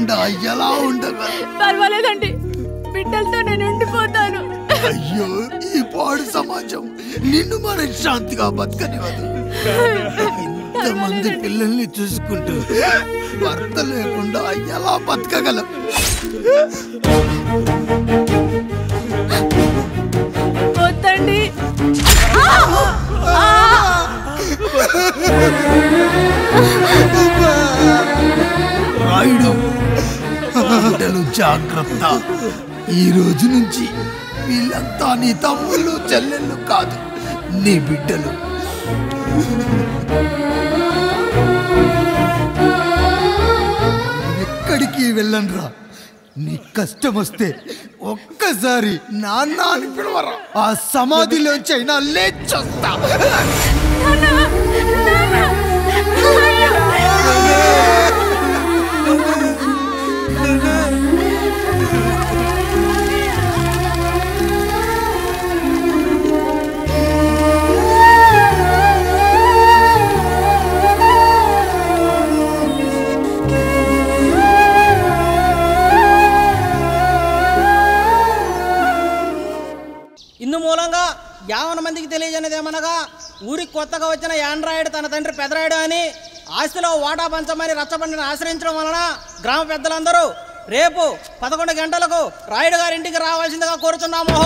లేకుండా ఎలా ఉండగలను? పర్వాలేదండి, బిడ్డలతో నేను ఉండిపోతాను. అయ్యో, ఈ పాడు సమాజం నిన్ను మనశ్శాంతిగా బతకనివ్వదు. ఇంతమంది పిల్లల్ని చూసుకుంటూ భర్త లేకుండా ఎలా బతకగలం? వద్దండి. రాయుడు, బిడ్డలు జాగ్రత్త. ఈ రోజు నుంచి వీళ్ళంతా నీ తమ్ముళ్ళు చెల్లెళ్ళు కాదు, నీ బిడ్డలు. ఎక్కడికి వెళ్ళనురా. నీ కష్టం వస్తే ఒక్కసారి నాన్న అని పిలవరా. ఆ సమాధిలోంచి అయినా లేచొస్తా. ఇందు మూలంగా 50 మందికి తెలియజేయనిదేమనగా, ఊరికి కొత్తగా వచ్చిన యాండ్రాయిడ్ తన తండ్రి పెదరాయుడు అని ఆస్తిలో వాటా పంచమని రచ్చబండిని ఆశ్రయించడం వలన గ్రామ పెద్దలందరూ రేపు 11 గంటలకు రాయుడు గారి ఇంటికి రావాల్సిందిగా కోరుచున్నాము.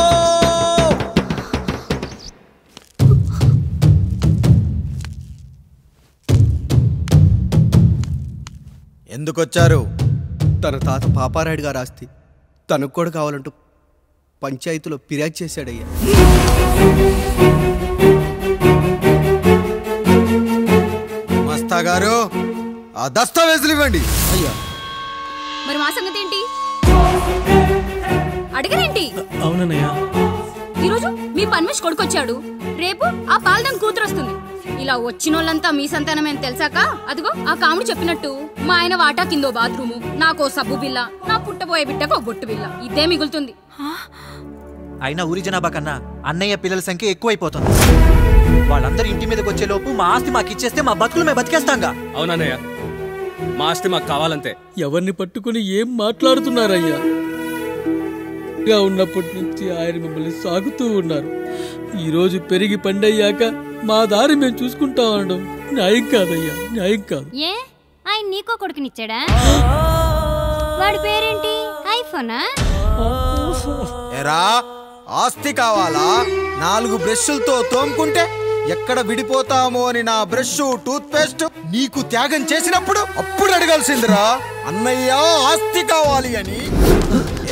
ఎందుకొచ్చారు? తన తాత పాపారాయుడు గారు ఆస్తి తనకు కూడా కావాలంటూ పంచాయతీలో ఫిర్యాదు చేశాడయ్యా. మస్తా గారు, ఆ దస్తావేజులు ఇవ్వండి. అయ్యా, మరి మా సంగతి ఏంటి? అడగరేంటి? అవునన్నయ్యా, ఈరోజు మీ పన్మేష్ కొడుకొచ్చాడు, రేపు ఆ పాల్దాన్ కూతురు వస్తుంది. ఇలా వచ్చినోళ్ళంతా మీ సంతానమేని తెలిసాక అదిగో ఆ కాముడు చెప్పినట్టు మా ఆయన వాటా కిందో బాత్రూము, నాకో సబ్బు బిల్ల, నా పుట్టబోయే బిడ్డకో బొట్టు బిల్ల, ఇదే మిగులుతుంది. అయినా ఊరి జనాభా కన్నా అన్నయ్య పిల్లల సంఖ్య ఎక్కువైపోతుంది. వాళ్ళందరూ ఇంటి మీదకి వచ్చేలోపు మా ఆస్తి మాకు ఇచ్చేస్తే మా బతుకులు మేము బతికేస్తాంగా. అవునన్నయ్య, మా ఆస్తి మాకు కావాలంతే. ఎవరిని పట్టుకుని ఏం మాట్లాడుతున్నారయ్యా? ఉన్నప్పటి నుంచి ఆయన మిమ్మల్ని సాగుతూ ఉన్నారు. ఈరోజు పెరిగి పండయ్యాక మా దారి మేము చూసుకుంటా ఉండడం న్యాయం కాదయ్యా, న్యాయం కాదు. ఏ ఆయన నీకో కొడుకునిచ్చాడా? వాడి పేరేంటి? ఐఫోనా? ఎరా, ఆస్తి కావాలా? 4 బ్రష్లతో తోముకుంటే ఎక్కడ విడిపోతామో అని నా బ్రష్ టూత్ పేస్ట్ నీకు త్యాగం చేసినప్పుడు అప్పుడు అడగాల్సిందిరా అన్నయ్య ఆస్తి కావాలి అని.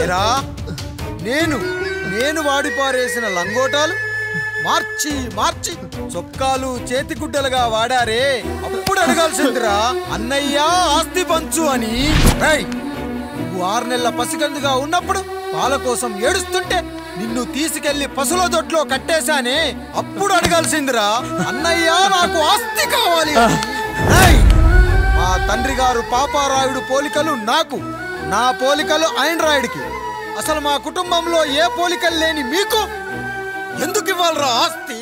ఎరా, నేను వాడిపారేసిన లంగోటాలు మార్చి మార్చి చొక్కాలు చేతిగుడ్డలుగా వాడారే, అప్పుడు అడగాల్సిందిరా అన్నయ్య ఆస్తి పంచు అని. నువ్వు 6 నెలల పసిగందుగా ఉన్నప్పుడు పాల కోసం ఏడుస్తుంటే నిన్ను తీసుకెళ్లి పశువుల దొడ్లో కట్టేశానే, అప్పుడు అడగాల్సిందిరా అన్నయ్య నాకు ఆస్తి కావాలి. మా తండ్రి గారు పాపారాయుడు పోలికలు నాకు, నా పోలికలు ఆండ్రాయిడ్కి. అసలు మా కుటుంబంలో ఏ పోలికలు లేని మీకు ఎందుకు ఇవ్వాలరా ఆస్తి?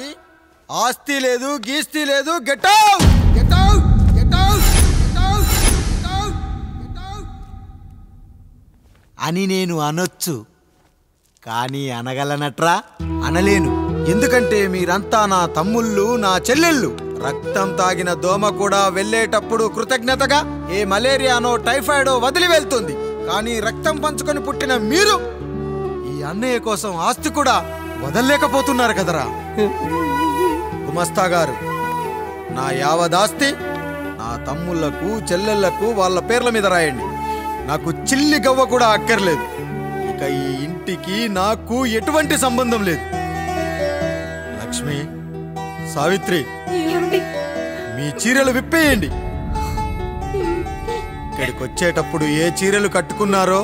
ఆస్తి లేదు, గీస్తి లేదు. Get out, get out, get out, get out, get out, get out అని నేను అనొచ్చు, కానీ అనగలనట్రా? అనలేను. ఎందుకంటే మీరంతా నా తమ్ముళ్ళు, నా చెల్లెళ్ళు. రక్తం తాగిన దోమ కూడా వెళ్ళేటప్పుడు కృతజ్ఞతగా ఏ మలేరియానో టైఫాయిడో వదిలి వెళ్తుంది. కానీ రక్తం పంచుకొని పుట్టిన మీరు ఈ అన్నయ్య కోసం ఆస్తి కూడా వదల్లేకపోతున్నారు కదరా. గుమస్తా గారు, నా యావదాస్తి నా తమ్ముళ్లకు చెల్లెళ్లకు వాళ్ళ పేర్ల మీద రాయండి. నాకు చిల్లి గవ్వ కూడా అక్కర్లేదు. ఇక ఈ ఇంటికి నాకు ఎటువంటి సంబంధం లేదు. లక్ష్మి, సావిత్రి, మీ చీరలు విప్పేయండి. ఇక్కడికి వచ్చేటప్పుడు ఏ చీరలు కట్టుకున్నారో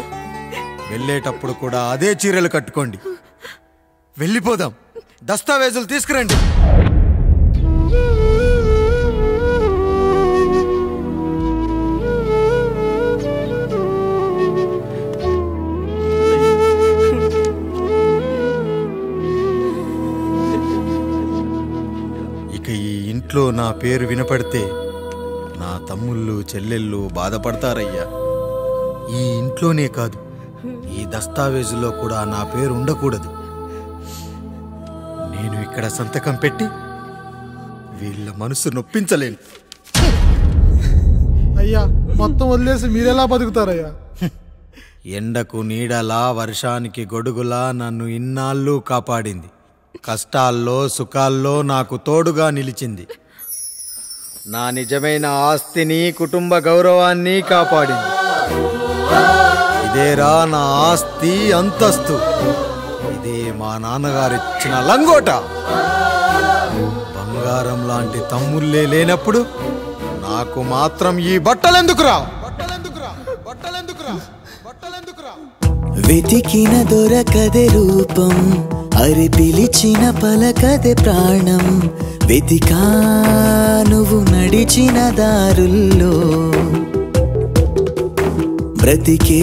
వెళ్ళేటప్పుడు కూడా అదే చీరలు కట్టుకోండి. వెళ్ళిపోదాం. దస్తావేజులు తీసుకురండి. ఇక ఈ ఇంట్లో నా పేరు వినపడితే నా తమ్ముళ్ళు చెల్లెళ్ళు బాధపడతారయ్యా. ఈ ఇంట్లోనే కాదు, ఈ దస్తావేజులో కూడా నా పేరు ఉండకూడదు. నేను ఇక్కడ సంతకం పెట్టి వీళ్ళ మనసు నొప్పించలేను. అయ్యా మొత్తం వదిలేసి మీరెలా బతుకుతారయ్యా? ఎండకు నీడలా, వర్షానికి గొడుగులా నన్ను ఇన్నాళ్ళు కాపాడింది. కష్టాల్లో సుఖాల్లో నాకు తోడుగా నిలిచింది. నా నిజమైన ఆస్తిని, కుటుంబ గౌరవాన్ని కాపాడింది. ఇదేరా నా ఆస్తి, అంతస్తు. ఇదే మా నాన్నగారిచ్చిన లంగోట. బంగారం లాంటి తమ్ముళ్ళే లేనప్పుడు నాకు మాత్రం ఈ బట్టలెందుకురా? వెతికిన దొరకదే రూపం, అరి పిలిచిన పలకదే ప్రాణం. వెతికా నువ్వు నడిచిన దారుల్లో, బ్రతికే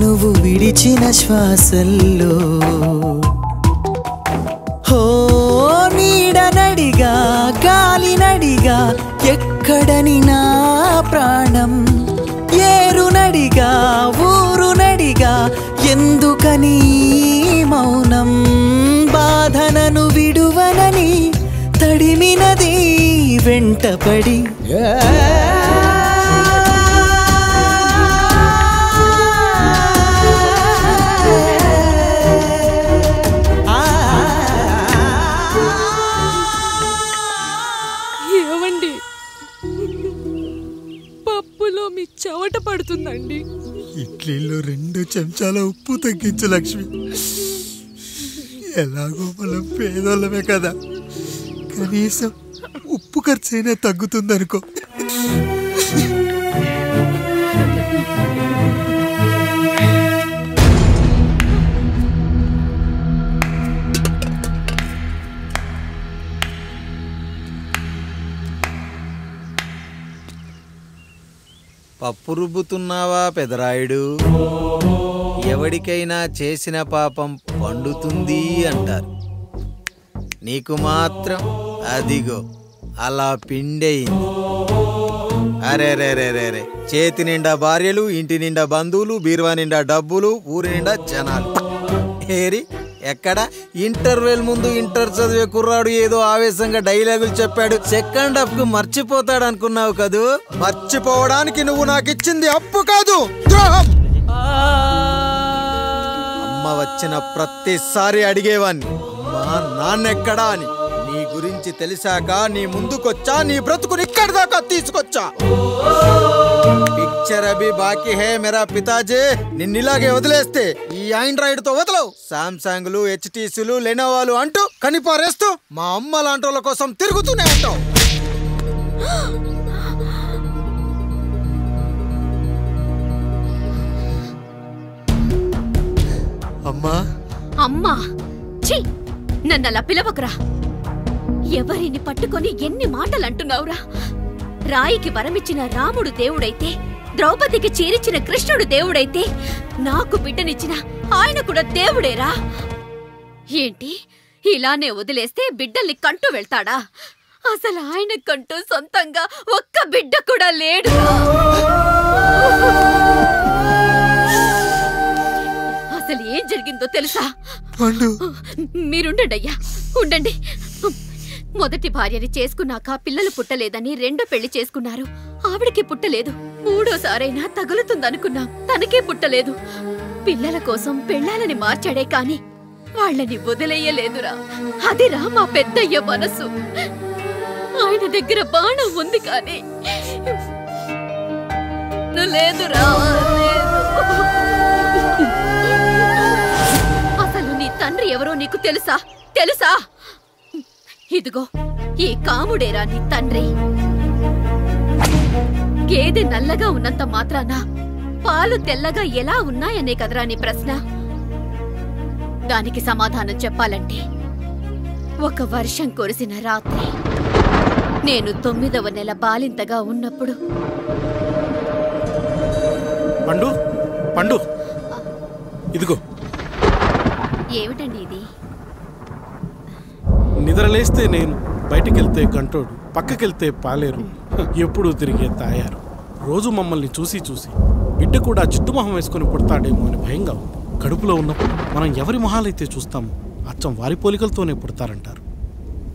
నువ్వు విడిచిన శ్వాసల్లో. హో నీడనడిగా, గాలి నడిగా, ఎక్కడని నా ప్రాణం. ఏరు నడిగా, ఊరు నడిగా, ఎందుకని మౌనం. బాధనను విడువనని తడిమినది వెంటపడి. ఏమండి, పప్పులో మీ చెవట పడుతుందండి. ఇడ్లీలో 2 చెంచాల ఉప్పు తగ్గించు లక్ష్మి. ఎలాగో మనం పేదోళ్ళమే కదా, కనీసం ఉప్పు ఖర్చైనా తగ్గుతుందనుకో. పప్పు రుబ్బుతున్నావా పెదరాయుడు? ఎవడికైనా చేసిన పాపం పండుతుంది అంటారు. నీకు మాత్రం అదిగో అలా పిండయింది. అరే రే రే రే రే, చేతి నిండా భార్యలు, ఇంటి నిండా బంధువులు, బీరువా నిండా డబ్బులు, ఊరి నిండా జనాలు. ఏరి ఎక్కడ? ఇంటర్వెల్ ముందు ఇంటర్ చదివే కుర్రాడు ఏదో ఆవేశంగా డైలాగులు చెప్పాడు, సెకండ్ హాఫ్ కు మర్చిపోతాడు అనుకున్నావు కదూ? మర్చిపోవడానికి నువ్వు నాకు ఇచ్చింది అప్పు కాదు, ద్రోహం. అమ్మ వచ్చిన ప్రతిసారి అడిగేవాన్ని, అమ్మా నాన్నెక్కడా అని. నీ గురించి తెలిసాక నీ ముందుకొచ్చా, నీ బ్రతుకుని ఇక్కడి దాకా తీసుకొచ్చా. పిక్చర్ అభి బాకీ హే మేరా పితాజీ. నిన్నిలాగే వదిలేస్తే ఈ ఆండ్రాయిడ్ తో వదలవు. సామ్సంగ్లు, హెచ్టీసీలు, లెనోవాలు అంటూ కనిపారేస్తూ మా అమ్మ లాంటి వాళ్ళ కోసం తిరుగుతూనే ఉంటావు. అమ్మా అమ్మా, ఛీ, నన్ను అలా పిలవకురా. ఎవరిని పట్టుకొని ఎన్ని మాటలు అంటున్నావురా? రాయికి వరమిచ్చిన రాముడు దేవుడైతే, ద్రౌపదికి చీరిచ్చిన కృష్ణుడు దేవుడైతే, నాకు బిడ్డనిచ్చిన ఆయన కూడా దేవుడేరా. ఏంటి, ఇలానే వదిలేస్తే బిడ్డల్ని కంటూ వెళ్తాడా? అసలు ఆయన కంటూ సొంతంగా ఒక్క బిడ్డ కూడా లేడు. అసలు ఏం జరిగిందో తెలుసా? మీరుండండి అయ్యా, ఉండండి. మొదటి భార్యని చేసుకున్నాక పిల్లలు పుట్టలేదని రెండో పెళ్లి చేసుకున్నారు. ఆవిడకి పుట్టలేదు. మూడోసారైనా తగులుతుందనుకున్నాం, తనకే పుట్టలేదు. పిల్లల కోసం పెళ్ళాలని మార్చాడే కాని వాళ్ళని వదిలేయలేదురా. అదిరా మా పెద్దయ్య మనసు. ఆయన దగ్గర బాణం ఉంది కానీ లేదురా, అసలు నీ తండ్రి ఎవరో నీకు తెలుసా? తెలుసా? ఇదిగో ఈ కాముడేరా నీ తండ్రి. గేదె నల్లగా ఉన్నంత మాత్రాన పాలు తెల్లగా ఎలా ఉన్నాయనే కదరా నీ ప్రశ్న. దానికి సమాధానం చెప్పాలంటే, ఒక వర్షం కురిసిన రాత్రి నేను 9వ నెల బాలింతగా ఉన్నప్పుడు. పండు పండు, ఇదిగో. ఏమిటండి ఇది? నిద్రలేస్తే నేను, బయటికెళ్తే గంటోడు, పక్కకెళ్తే పాలేరు, ఎప్పుడూ తిరిగే తాయారు. రోజు మమ్మల్ని చూసి చూసి బిడ్డ కూడా జిడ్డుమొహం వేసుకుని పుడతాడేమో అని భయంగా ఉంది. కడుపులో ఉన్నప్పుడు మనం ఎవరి మొహాలైతే చూస్తామో అచ్చం వారి పోలికలతోనే పుడతారంటారు.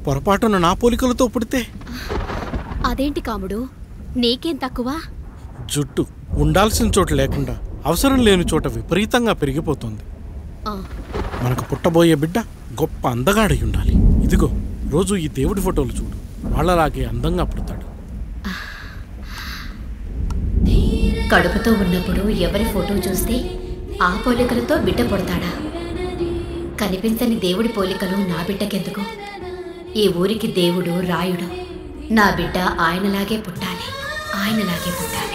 పొరపాటున నా పోలికలతో పుడితే? అదేంటి కాముడు, నీకేం తక్కువ? జుట్టు ఉండాల్సిన చోట లేకుండా అవసరం లేని చోట విపరీతంగా పెరిగిపోతుంది. మనకు పుట్టబోయే బిడ్డ గొప్ప అందగాడై ఉండాలి. ఇదిగో రోజు ఈ దేవుడి ఫోటోలు చూడు, వాళ్ళలాగే అందంగా పుడతాడు. కడుపుతో ఉన్నప్పుడు ఎవరి ఫోటో చూస్తే ఆ పోలికలతో బిడ్డ పుడతాడా? కనిపించని దేవుడి పోలికలు నా బిడ్డకెందుకు? ఈ ఊరికి దేవుడు రాయుడు. నా బిడ్డ ఆయనలాగే పుట్టాలి, ఆయనలాగే పుట్టాలి.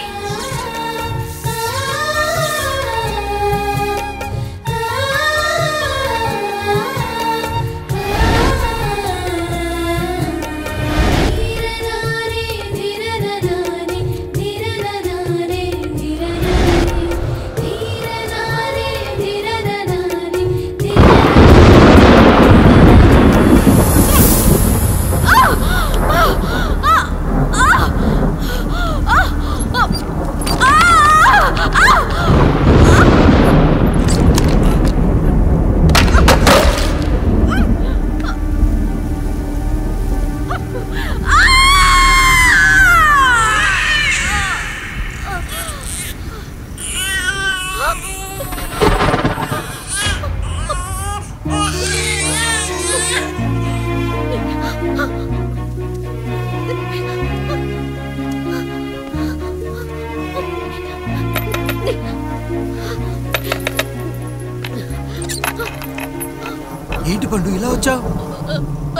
ఏంటి పండు ఇలా వచ్చావు?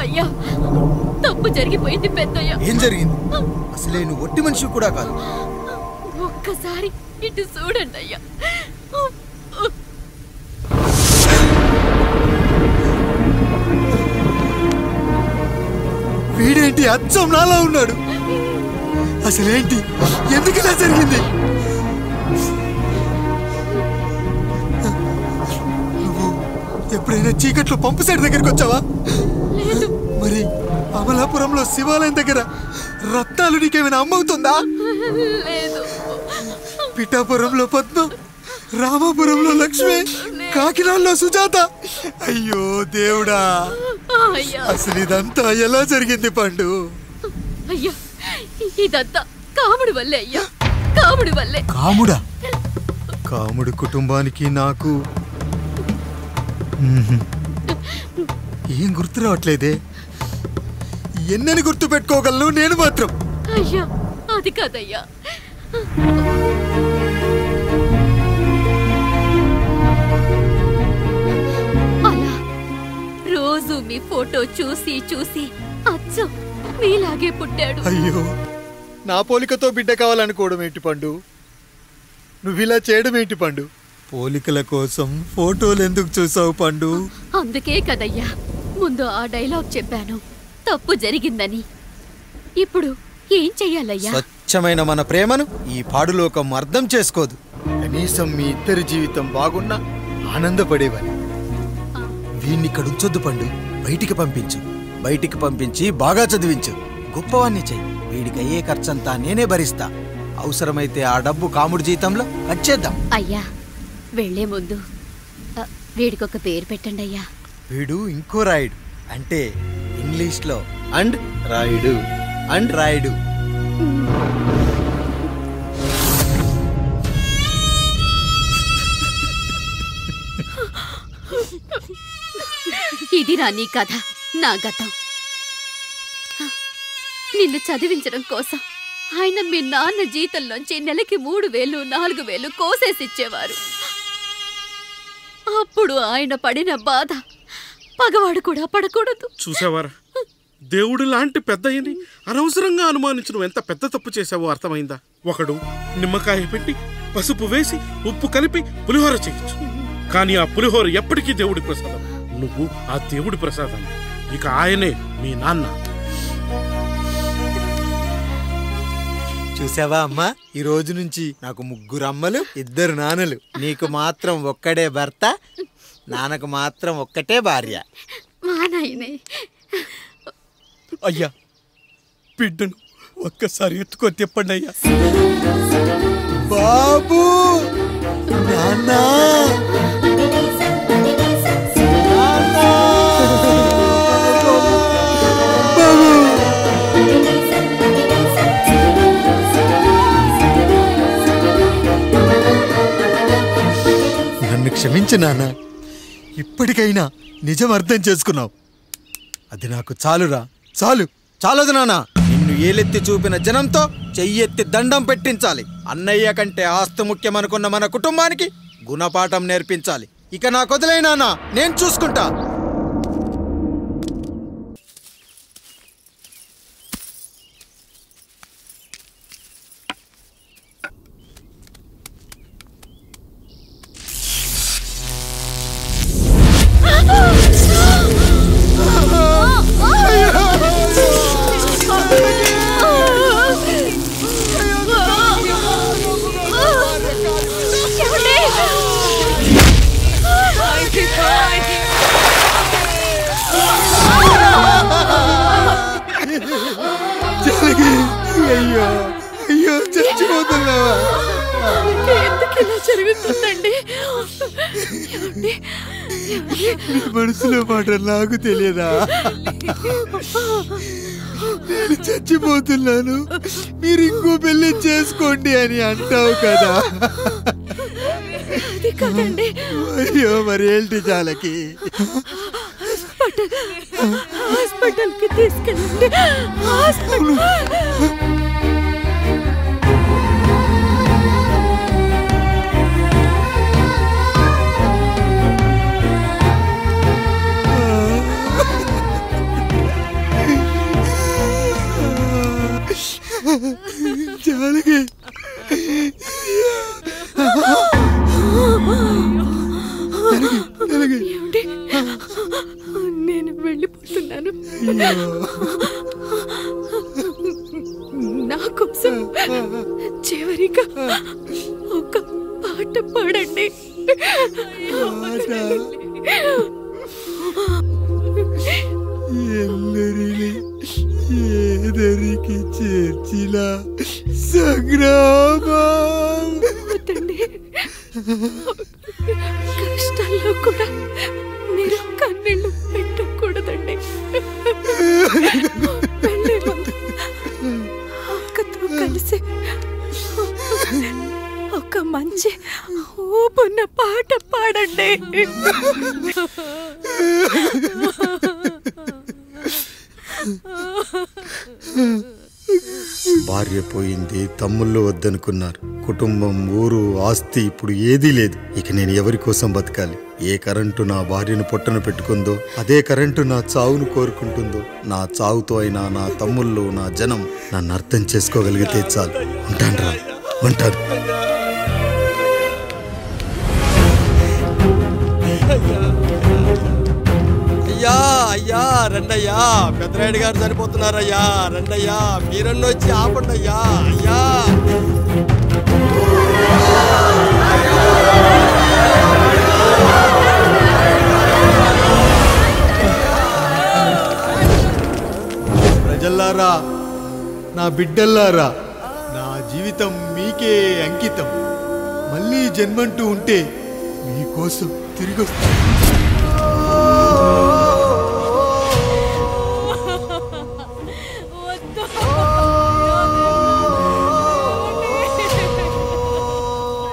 అయ్యా, తప్పు జరిగిపోయింది పెద్దయ్యా. ఏం జరిగింది? అసలే నువ్వు ఒట్టి మనిషి కూడా కాదు. ఒక్కసారి ఇటు చూడండి అయ్యా. వీడేంటి అచ్చం నాలా ఉన్నాడు? అసలేంటి, ఎందుకు ఇలా జరిగింది? నువ్వు ఎప్పుడైనా చీకట్లో పంపు సైడ్ దగ్గరికి వచ్చావా? మరి అమలాపురంలో శివాలయం దగ్గర రత్నాలు నీకేమైనా అమ్మవుతుందా? పిఠాపురంలో పద్మం, రామాపురంలో లక్ష్మి, కాకినాడలో సుజాత. అయ్యో దేవుడా, అసలు ఇదంతా ఎలా జరిగింది పండు? అయ్యా, ఇదంతా కాముడి వల్లే అయ్యా, కాముడి వల్లే. కాముడా? కాముడు కుటుంబానికి నాకు ఏం గుర్తు రావట్లేదే. ఎన్నని గుర్తు పెట్టుకోగలను నేను మాత్రం? అయ్యా, అది కాదయ్యా. అలా రోజు మీ ఫోటో చూసి చూసి అచ్చం మీలాగే పుట్టాడు. అయ్యో, నా పోలికతో బిడ్డ కావాలనుకోవడం ఏంటి పండు? నువ్విలా చేయడం ఏంటి పండు? పోలికల కోసం ఫోటోలు ఎందుకు చూసావు పండు? అందుకే కదయ్యా ముందు ఆ డైలాగ్ చెప్పాను, తప్పు జరిగిందని. ఇప్పుడు ఏం చెయ్యాలయ్యా? స్వచ్ఛమైన మన ప్రేమను ఈ పాడులోకం అర్థం చేసుకోదు. కనీసం మీ ఇద్దరి జీవితం బాగున్నా ఆనందపడేవాని. వీణ్ణి ఇక్కడ ఉంచొద్దు పండు, బయటికి పంపించు. బయటికి పంపించి బాగా చదివించు, గొప్పవాణ్ణి చెయ్యి. వీడికి అయ్యే ఖర్చంతా నేనే భరిస్తా. అవసరమైతే ఆ డబ్బు కాముడి జీతంలో కట్ చేద్దాం. అయ్యా, వెళ్లే ముందు వీడికొక పేరు పెట్టండి అయ్యా. వీడు ఇంకో రాయుడు, అంటే ఇంగ్లీష్లో అండ్ రాయుడు, అండ్ రాయుడు. ఇది రా నీ కథ, నా గతం. నిన్ను చదివించడం కోసం ఆయన మీ నాన్న జీతంలోంచి నెలకి 3000, 4000 కోసేసిచ్చేవారు. అప్పుడు ఆయన పడిన బాధ పగవాడు కూడా పడకూడదు. చూసావారా, దేవుడు లాంటి పెద్దయ్యని అనవసరంగా అనుమానించడం ఎంత పెద్ద తప్పు చేశావో అర్థమైందా? ఒకడు నిమ్మకాయ పెట్టి పసుపు వేసి ఉప్పు కలిపి పులిహోర చేయొచ్చు, కానీ ఆ పులిహోర ఎప్పటికీ దేవుడి ప్రసాదం. నువ్వు ఆ దేవుడి ప్రసాదం, ఇక ఆయనే మీ నాన్న. చూసావా అమ్మా, ఈ రోజు నుంచి నాకు 3 అమ్మలు, 2 నాన్నలు. నీకు మాత్రం ఒక్కడే భర్త, నాన్నకు మాత్రం ఒక్కటే భార్య. మా నాయనే. అయ్యా, బిడ్డను ఒక్కసారి ఎత్తుకొని తిప్పండి అయ్యా. బాబు నాన్నా నన్ను క్షమించు నాన్న. ఇప్పటికైనా నిజం అర్థం చేసుకున్నావు. అది నాకు చాలురా, చాలు. చాలదు నాన్న. నిన్ను ఏలెత్తి చూపిన జనంతో చెయ్యెత్తి దండం పెట్టించాలి. అన్నయ్య కంటే ఆస్తి ముఖ్యమనుకున్న మన కుటుంబానికి గుణపాఠం నేర్పించాలి. ఇక నాకు వదిలే నాన్న, నేను చూసుకుంటా. అయ్యో అయ్యో చచ్చిపోతున్నావా? ఎందుకు ఇలా జరుగుతుందండి? నీ మనసులో మాట నాకు తెలియదా? నేను చచ్చిపోతున్నాను, మీరు ఇంకో పెళ్లి చేసుకోండి అని అంటావు కదా. అయ్యో మరి ఏంటి జానకి? హాస్పిటల్కి తీసుకెళ్ళండి. జానకి నేను వెళ్ళిపోతున్నాను. నా కోసం చివరిగా ఒక పాట పాడండి. ఎల్లరిని ఏదరికి చేర్చిన సంగ్రామం. కష్టాల్లో కూడా మీరు కన్నీళ్ళు పెట్టకూడదండి. వెళ్ళే ముందు అక్కతో కలిసి ఒక మంచి ఊపున్న పాట పాడండి. భార్య పోయింది, తమ్ముళ్ళు వద్దనుకున్నారు. కుటుంబం, ఊరు, ఆస్తి ఇప్పుడు ఏదీ లేదు. ఇక నేను ఎవరి కోసం బతకాలి? ఏ కరెంటు నా భార్యను పొట్టన పెట్టుకుందో అదే కరెంటు నా చావును కోరుకుంటుందో. నా చావుతో అయినా నా తమ్ముళ్ళు, నా జనం నన్ను అర్థం చేసుకోగలిగితే చాలు. ఉంటాను రా, ఉంటాను. అయ్యా అయ్యా రండయ్యా, పెద్దరాయుడు గారు చనిపోతున్నారయ్యా. రండయ్యా, మీరన్న వచ్చి ఆపండి అయ్యా. అయ్యా ప్రజల్లారా, నా బిడ్డల్లారా, నా జీవితం మీకే అంకితం. మళ్ళీ జన్మంటూ ఉంటే మీకోసం తిరిగి వస్తాను.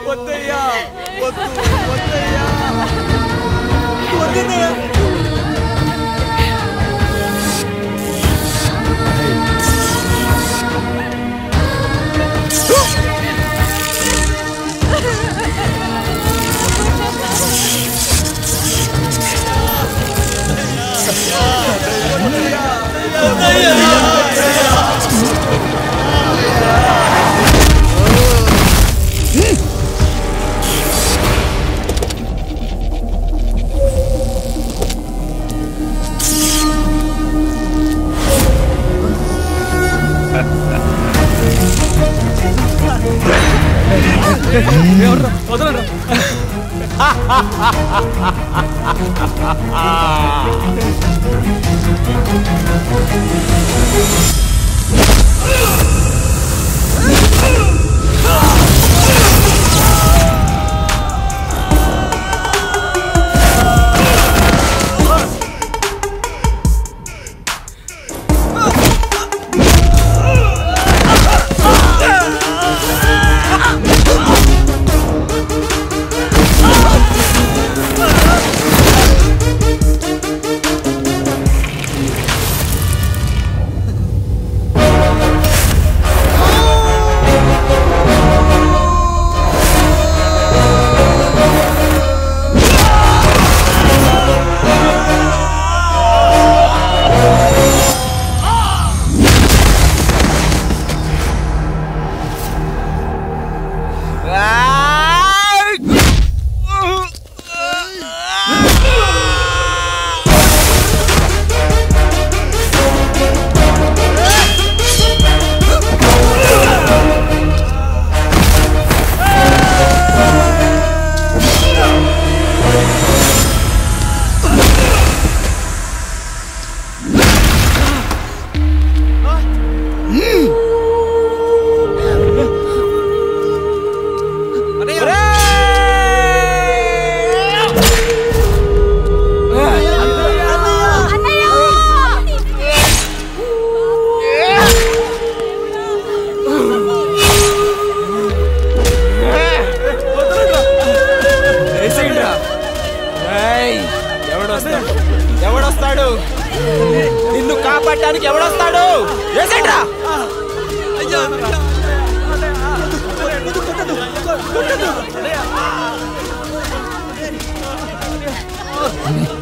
వద్దయ్యా, వద్దు, వద్దయ్యా, వద్దయ్యా. వదలరా.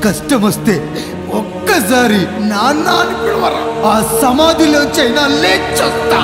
కష్టం వస్తే ఒక్కసారి నాన్న అని పిలవరా. ఆ సమాధిలోంచైనా లేచొస్తా.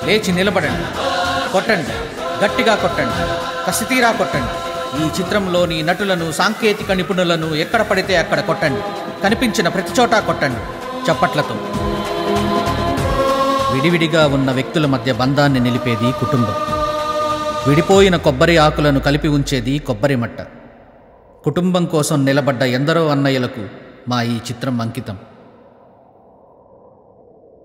లేచి నిలబడండి, కొట్టండి, గట్టిగా కొట్టండి, కసితీరా కొట్టండి. ఈ చిత్రంలోని నటులను, సాంకేతిక నిపుణులను ఎక్కడ పడితే అక్కడ కొట్టండి. కనిపించిన ప్రతి చోట కొట్టండి చప్పట్లతో. విడివిడిగా ఉన్న వ్యక్తుల మధ్య బంధాన్ని నిలిపేది కుటుంబం. విడిపోయిన కొబ్బరి ఆకులను కలిపి ఉంచేది కొబ్బరి మట్ట. కుటుంబం కోసం నిలబడ్డ ఎందరో అన్నయ్యలకు మా ఈ చిత్రం అంకితం.